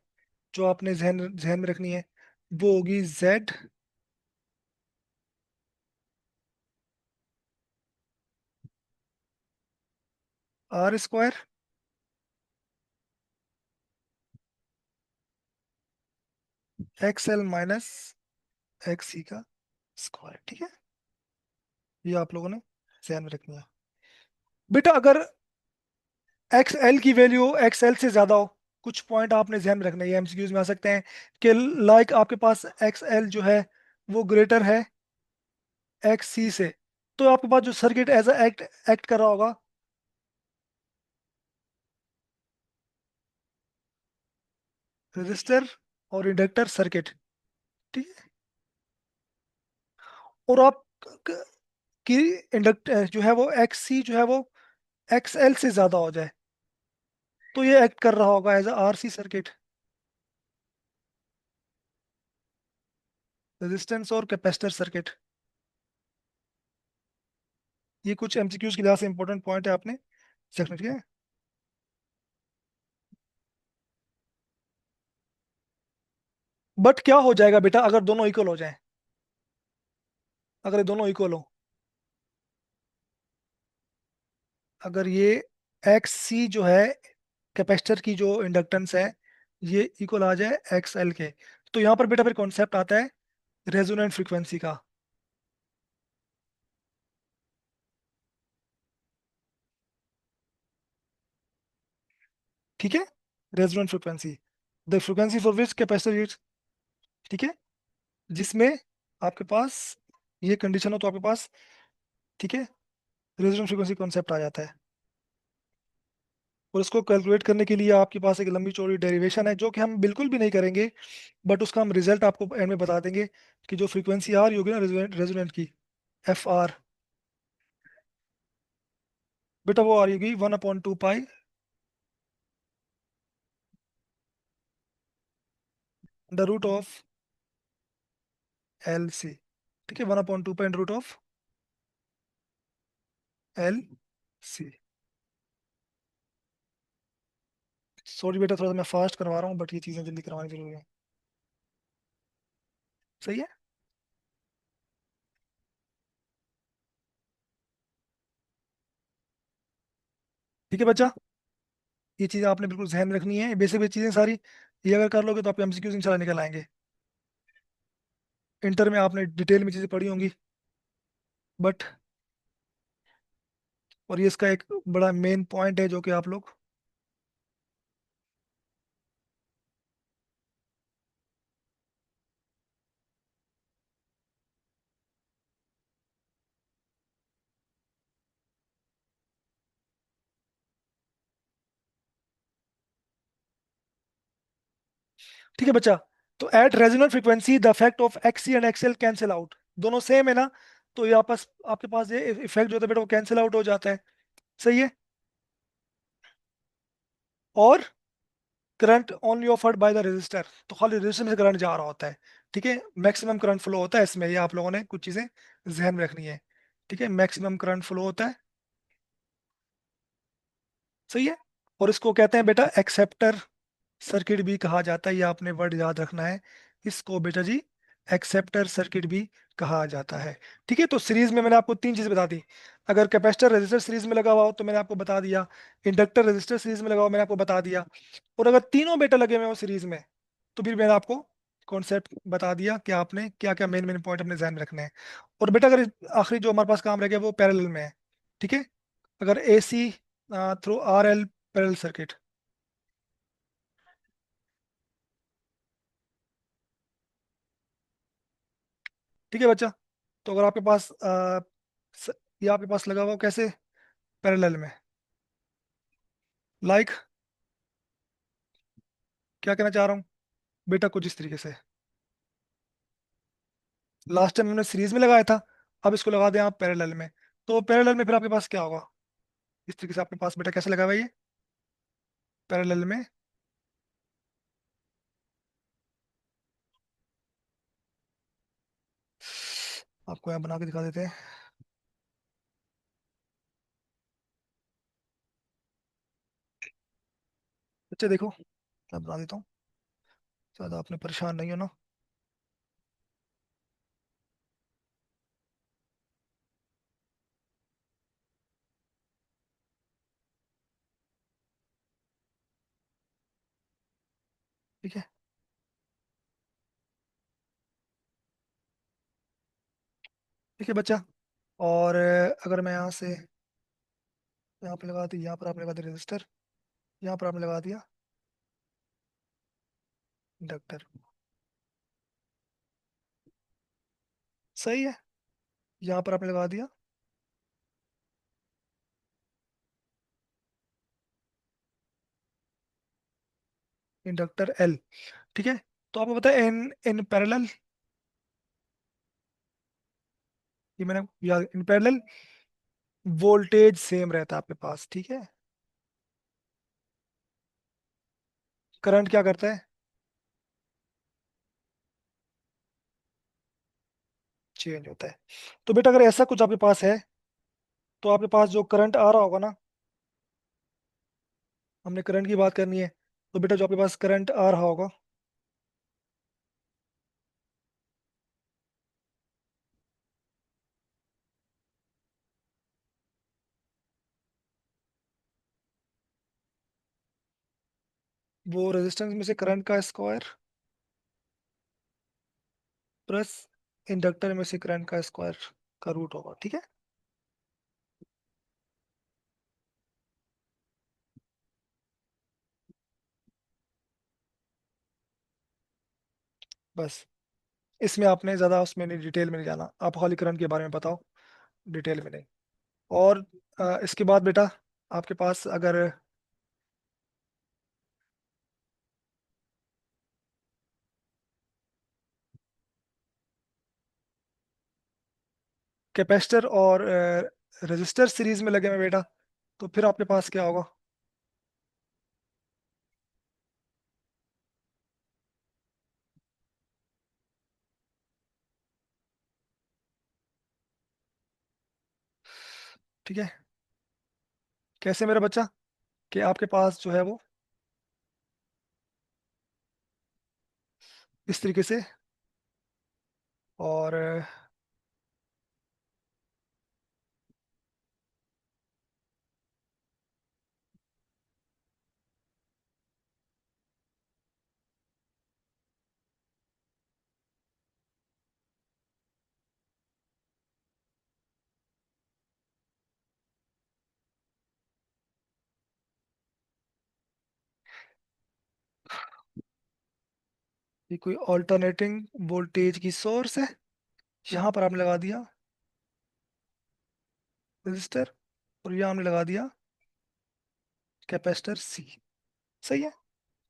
जो आपने जहन जहन में रखनी है, वो होगी Z R square X L minus X C का स्क्वायर। ठीक है, ये आप लोगों ने ध्यान में रखनी है। बेटा अगर एक्स एल की वैल्यू एक्स एल से ज्यादा हो, कुछ पॉइंट आपने ध्यान में रखना है, ये एमसीक्यूज में आ सकते हैं कि आपके पास एक्स एल जो है वो ग्रेटर है एक्स सी से, तो आपके पास जो सर्किट एज एक्ट एक्ट कर रहा होगा, रजिस्टर और इंडक्टर सर्किट। ठीक है। और आप क- की इंडक्ट जो है वो एक्स सी जो है वो एक्स एल से ज्यादा हो जाए, तो ये एक्ट कर रहा होगा as R C circuit, resistance और कैपेसिटर सर्किट। ये कुछ एमसीक्यूज के लिहाज से इंपॉर्टेंट पॉइंट है, आपने समझ गए। बट क्या हो जाएगा बेटा अगर दोनों इक्वल हो जाएं? अगर ये दोनों इक्वल हो, अगर ये एक्स सी जो है कैपेसिटर की जो इंडक्टेंस है, ये इक्वल आ जाए एक्स एल के, तो यहाँ पर बेटा फिर कॉन्सेप्ट आता है रेजोनेंट फ्रीक्वेंसी का। ठीक है, resonant frequency, the frequency for which capacitor is, ठीक है, जिसमें आपके पास ये कंडीशन हो तो आपके पास, ठीक है, रेजोनेंट फ्रीक्वेंसी कॉन्सेप्ट आ जाता है। और इसको कैलकुलेट करने के लिए आपके पास एक लंबी चौड़ी डेरिवेशन है जो कि हम बिल्कुल भी नहीं करेंगे, बट उसका हम रिजल्ट आपको एंड में बता देंगे कि जो फ्रीक्वेंसी आ रही होगी ना रेजोनेंट रेजोनेंट की, एफ आर, बेटा वो आ रही होगी 1/2 pi the root of L C. ठीक है, 1/2 pi root of L C. Sorry बेटा, थोड़ा सा मैं फास्ट करवा रहा हूँ, बट ये चीज़ें जल्दी करवानी जरूरी है। सही है। ठीक है बच्चा, ये चीज़ें आपने बिल्कुल ध्यान में रखनी है, बेसिक बेसिक चीज़ें सारी, ये अगर कर लोगे तो आपके एमसीक्यूज इंशाल्लाह निकल आएंगे। इंटर में आपने डिटेल में चीज़ें पढ़ी होंगी, बट, और ये इसका एक बड़ा मेन पॉइंट है जो कि आप लोग, ठीक है बच्चा, तो at resonant frequency the effect of X C and XL cancel out, दोनों सेम है ना, तो ये आपस आपके पास ये इफेक्ट जो होता है बेटा वो कैंसिल आउट हो जाता है। सही है। और current only offered by the resistor, तो खाली रेजिस्टर में से करंट जा रहा होता है। ठीक है, मैक्सिमम करंट फ्लो होता है इसमें, ये आप लोगों ने कुछ चीजें जहन में रखनी है। ठीक है, मैक्सिमम करंट फ्लो होता है। सही है। और इसको कहते हैं बेटा एक्सेप्टर सर्किट भी कहा जाता है, ये आपने वर्ड याद रखना है, इसको बेटा जी एक्सेप्टर सर्किट भी कहा जाता है। ठीक है, तो सीरीज में मैंने आपको तीन चीजें बता दी। अगर कैपेसिटर रेजिस्टर सीरीज में लगा हुआ हो तो मैंने आपको बता दिया, इंडक्टर रेजिस्टर सीरीज में लगा हुआ मैंने आपको बता दिया, और अगर तीनों बेटा लगे हुए हो सीरीज में तो फिर मैंने आपको कॉन्सेप्ट बता दिया कि आपने क्या क्या मेन मेन पॉइंट अपने ध्यान में रखने हैं। और बेटा अगर आखिरी जो हमारे पास काम रह गया वो पैरेलल में है। ठीक है, अगर A C through R L parallel circuit. ठीक है बच्चा, तो अगर आपके पास स- ये आपके पास लगा हुआ हो कैसे, पैरेलल में, लाइक, क्या कहना चाह रहा हूँ बेटा, कुछ इस तरीके से, लास्ट टाइम हमने सीरीज में लगाया था, अब इसको लगा दें आप पैरेलल में, तो पैरेलल में फिर आपके पास क्या होगा, इस तरीके से आपके पास बेटा कैसे लगा हुआ है ये पैरेलल में। आपको यहाँ बना के दिखा देते हैं। बच्चे देखो, मैं बना देता हूँ, ज्यादा आपने परेशान नहीं हो ना। ठीक है। ठीक है बच्चा, और अगर मैं यहाँ से, यहाँ पे लगा दी, यहाँ पर आपने लगा दिया रजिस्टर, यहाँ पर आपने लगा दिया इंडक्टर। सही है, यहाँ पर आपने लगा दिया इंडक्टर एल। ठीक है, तो आपको पता है इन इन पैरेलल, ये मैंने याद, इन पैरेलल वोल्टेज सेम रहता है आपके पास। ठीक है, करंट क्या करता है, चेंज होता है। तो बेटा अगर ऐसा कुछ आपके पास है, तो आपके पास जो करंट आ रहा होगा ना, हमने करंट की बात करनी है, तो बेटा जो आपके पास करंट आ रहा होगा, वो रेजिस्टेंस में से करंट का स्क्वायर प्लस इंडक्टर में से करंट का स्क्वायर का रूट होगा, ठीक है। बस, इसमें आपने ज्यादा उसमें नहीं, डिटेल में नहीं जाना, आप खाली करंट के बारे में बताओ, डिटेल में नहीं। और इसके बाद बेटा आपके पास अगर कैपेसिटर और रेजिस्टर सीरीज में लगे हुए बेटा, तो फिर आपके पास क्या होगा? ठीक है। कैसे मेरा बच्चा, कि आपके पास जो है वो इस तरीके से, और ये कोई ऑल्टरनेटिंग वोल्टेज की सोर्स है, यहाँ पर आपने लगा दिया रेजिस्टर, और यहाँ हमने लगा दिया कैपेसिटर सी। सही है।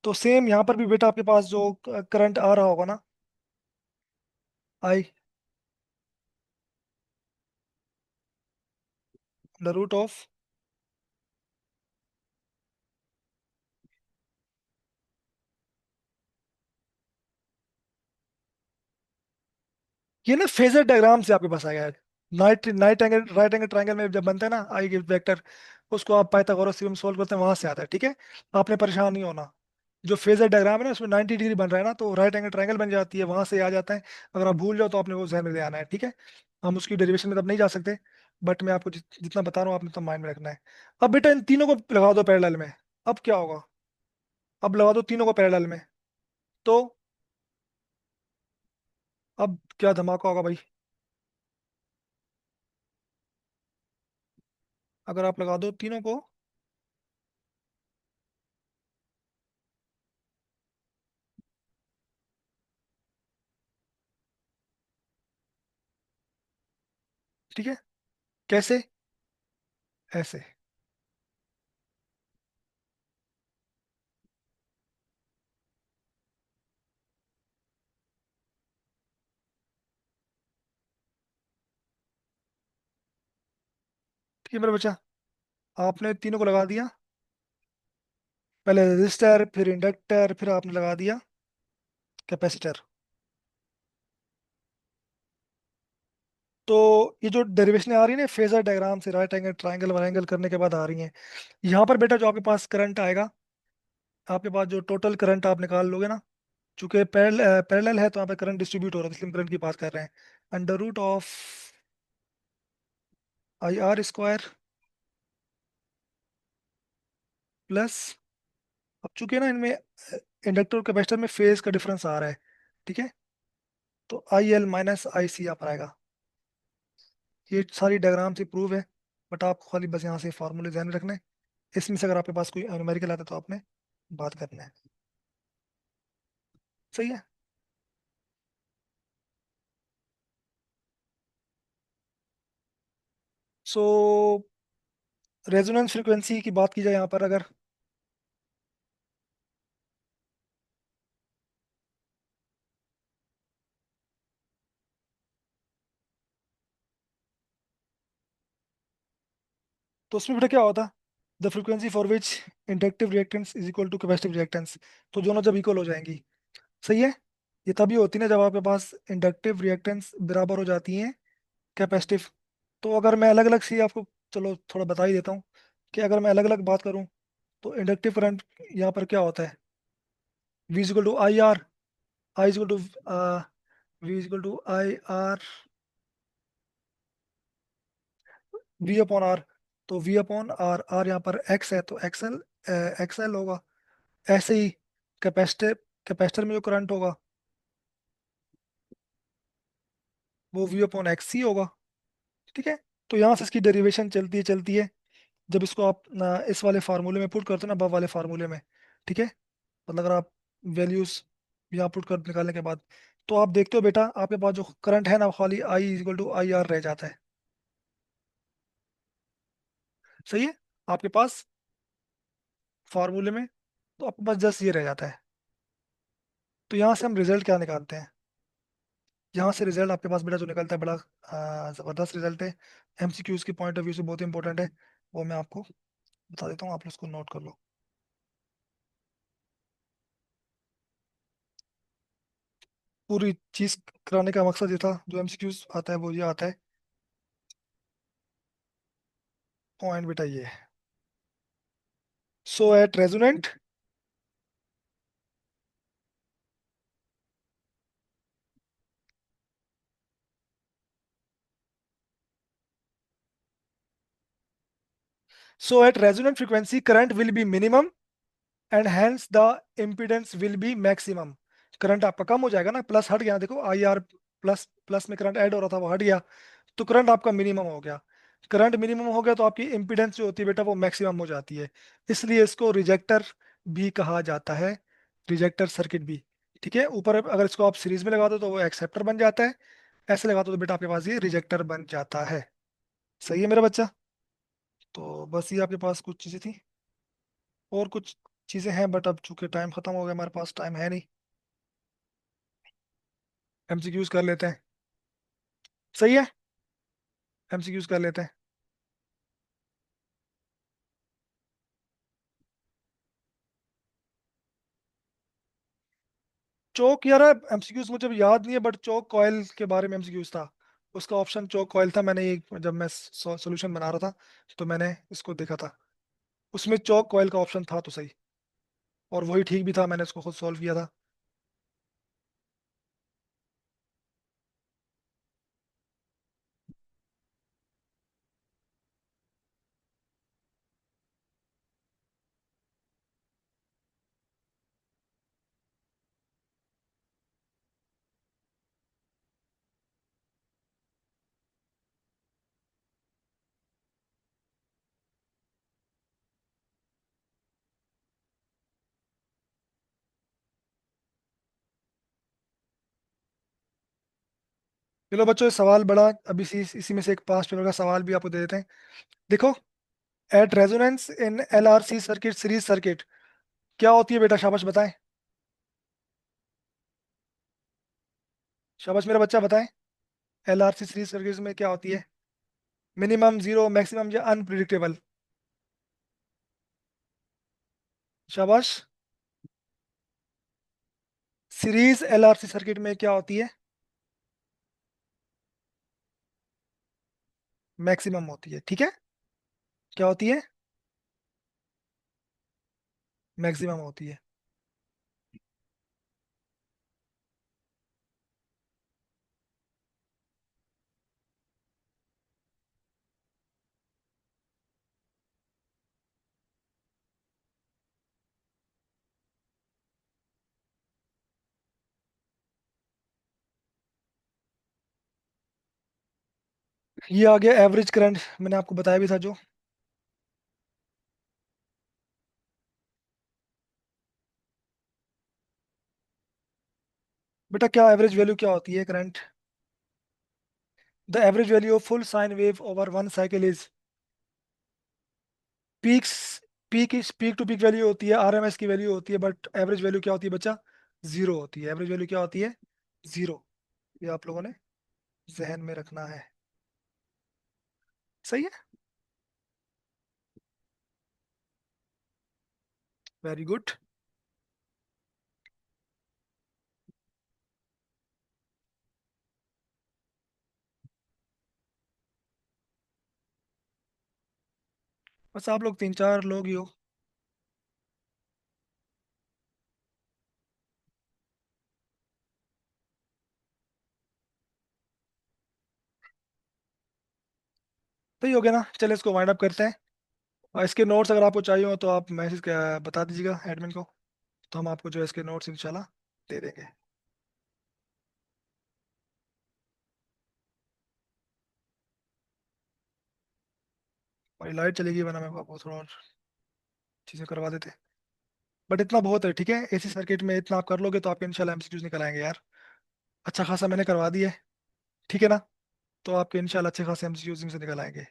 तो सेम यहाँ पर भी बेटा आपके पास जो करंट आ रहा होगा ना, आई द रूट ऑफ, ये ना फेजर डायग्राम से आपके पास आया है। Night night angle right angle triangle में जब बनता है ना आई के वेक्टर, उसको आप पाइथागोरस थ्योरम सॉल्व करते हैं, वहां से आता है, ठीक है। आपने परेशान नहीं होना। जो फेजर डायग्राम है ना उसमें 90 डिग्री बन रहा है ना, तो राइट एंगल ट्रायंगल बन जाती है, वहां से आ जाता है। अगर आप भूल जाओ तो आपने वो जहन में ले आना है, ठीक है। हम उसकी डेरिवेशन में तब नहीं जा सकते, बट मैं आपको जितना बता रहा हूँ आपने तो माइंड में रखना है। अब बेटा इन तीनों को लगा दो पैरेलल में, अब क्या होगा? अब लगा दो तीनों को पैरेलल में, तो अब क्या धमाका होगा भाई? अगर आप लगा दो तीनों को, ठीक है। कैसे? ऐसे। ठीक है मेरा बच्चा, आपने तीनों को लगा दिया, पहले रेजिस्टर फिर इंडक्टर फिर आपने लगा दिया कैपेसिटर। तो ये जो डेरिवेशन आ रही है ना फेजर डायग्राम से, राइट एंगल ट्रायंगल वायंगल करने के बाद आ रही हैं, यहाँ पर बेटा जो आपके पास करंट आएगा, आपके पास जो टोटल करंट आप निकाल लोगे ना, चूंकि पैरेलल है तो यहाँ पे करंट डिस्ट्रीब्यूट हो रहा है, इसलिए हम करंट की बात कर रहे हैं। Under root of I R square plus, अब चूंकि ना इनमें इंडक्टर और कैपेसिटर में फेज का डिफरेंस आ रहा है, ठीक है, तो आई एल माइनस आई सी आप आएगा। ये सारी डायग्राम से प्रूव है, बट आपको खाली बस यहाँ से फॉर्मूले ध्यान में रखना है। इसमें से अगर आपके पास कोई न्यूमेरिकल आता है तो आपने बात करना है। सही है। सो रेजोनेंस फ्रीक्वेंसी की बात की जाए यहाँ पर अगर, तो उसमें बेटा क्या होता है? The frequency for which inductive reactance is equal to capacitive reactance, तो दोनों जब इक्वल हो जाएंगी, सही है। ये तभी होती है ना जब आपके पास इंडक्टिव रिएक्टेंस बराबर हो जाती हैं कैपेसिटिव। तो अगर मैं अलग अलग सी आपको, चलो थोड़ा बता ही देता हूँ, कि अगर मैं अलग अलग बात करूँ तो इंडक्टिव करंट यहाँ पर क्या होता है? V is equal to I R, I is equal to V is equal to I R, V upon R. तो V अपॉन आर, आर यहाँ पर X है तो एक्सएल, एक्सएल होगा। ऐसे ही कैपेसिटर कैपेसिटर में जो करंट होगा वो वी अपॉन एक्स ही होगा। ठीक है। तो यहाँ से इसकी डेरिवेशन चलती है। जब इसको आप इस वाले फार्मूले में पुट करते हो ना, above वाले फार्मूले में, ठीक है, मतलब अगर आप वैल्यूज यहाँ पुट कर निकालने के बाद, तो आप देखते हो बेटा आपके पास जो करंट है ना, खाली आई इक्वल टू आई आर रह जाता है। सही है। आपके पास फार्मूले में तो आपके पास जस्ट ये रह जाता है। तो यहाँ से हम रिजल्ट क्या निकालते हैं? यहाँ से रिजल्ट आपके पास बेटा जो निकलता है, बड़ा जबरदस्त रिजल्ट है। एमसीक्यूज के पॉइंट ऑफ व्यू से बहुत इंपॉर्टेंट है। वो मैं आपको बता देता हूँ, आप उसको नोट कर लो। पूरी चीज कराने का मकसद ये था, जो एमसीक्यूज आता है वो ये आता है। पॉइंट बेटा ये है, so at resonant, so at resonant frequency current will be minimum and hence the impedance will be maximum. Current आपका कम हो जाएगा ना, प्लस हट गया, देखो आई आर प्लस प्लस में करंट ऐड हो रहा था वो हट गया, तो करंट आपका मिनिमम हो गया। करंट मिनिमम हो गया तो आपकी इम्पीडेंस जो होती है बेटा वो मैक्सिमम हो जाती है। इसलिए इसको रिजेक्टर भी कहा जाता है, रिजेक्टर सर्किट भी। ठीक है। ऊपर अगर इसको आप सीरीज में लगा दो तो वो एक्सेप्टर बन जाता है, ऐसे लगा दो तो बेटा आपके पास ये रिजेक्टर बन जाता है। सही है मेरा बच्चा। तो बस ये आपके पास कुछ चीजें थी, और कुछ चीजें हैं बट अब चूंकि टाइम खत्म हो गया, हमारे पास टाइम है नहीं। एमसीक्यूज कर लेते हैं। सही है। एमसीक्यूज कर लेते हैं। चौक यार, एमसीक्यूज मुझे अभी याद नहीं है, बट चौक कॉयल के बारे में एमसीक्यूज था। उसका ऑप्शन चौक कॉयल था। मैंने ये जब मैं सॉल्यूशन बना रहा था तो मैंने इसको देखा था, उसमें चौक कॉयल का ऑप्शन था तो सही, और वही ठीक भी था, मैंने इसको खुद सॉल्व किया था। चलो बच्चों, ये सवाल बड़ा, अभी इसी में से एक पास पेपर का सवाल भी आपको दे देते हैं। देखो, at resonance in LRC circuit, series circuit, क्या होती है बेटा? शाबाश बताएं। शाबाश मेरा बच्चा बताएं। एलआरसी सीरीज सर्किट में क्या होती है? मिनिमम, जीरो, मैक्सिमम या अनप्रिडिक्टेबल? शाबाश। सीरीज एलआरसी सर्किट में क्या होती है? मैक्सिमम होती है। ठीक है। क्या होती है? मैक्सिमम होती है। ये आ गया एवरेज करंट, मैंने आपको बताया भी था जो। बेटा क्या एवरेज वैल्यू क्या होती है current? The average value of full sine wave over one cycle is, peaks, peak to peak value होती है, आरएमएस की वैल्यू होती है, बट एवरेज वैल्यू क्या होती है बच्चा? जीरो होती है। एवरेज वैल्यू क्या होती है? जीरो। ये आप लोगों ने जहन में रखना है। सही है। Very good. बस आप लोग तीन चार लोग ही हो। सही हो गया ना, चले इसको वाइंड अप करते हैं। और इसके नोट्स अगर आपको चाहिए हो तो आप मैसेज बता दीजिएगा एडमिन को, तो हम आपको जो है इसके नोट्स इंशाल्लाह दे देंगे। भाई लाइट चलेगी, वरना मैं आपको थोड़ा और चीज़ें करवा देते। बट इतना बहुत है, ठीक है, एसी सर्किट में इतना आप कर लोगे तो आपके इंशाल्लाह एमसीक्यूज निकल आएंगे यार। अच्छा खासा मैंने करवा दिया है, ठीक है ना? तो आपके इंशाल्लाह अच्छे खासे एमसीक्यूज से निकल आएंगे।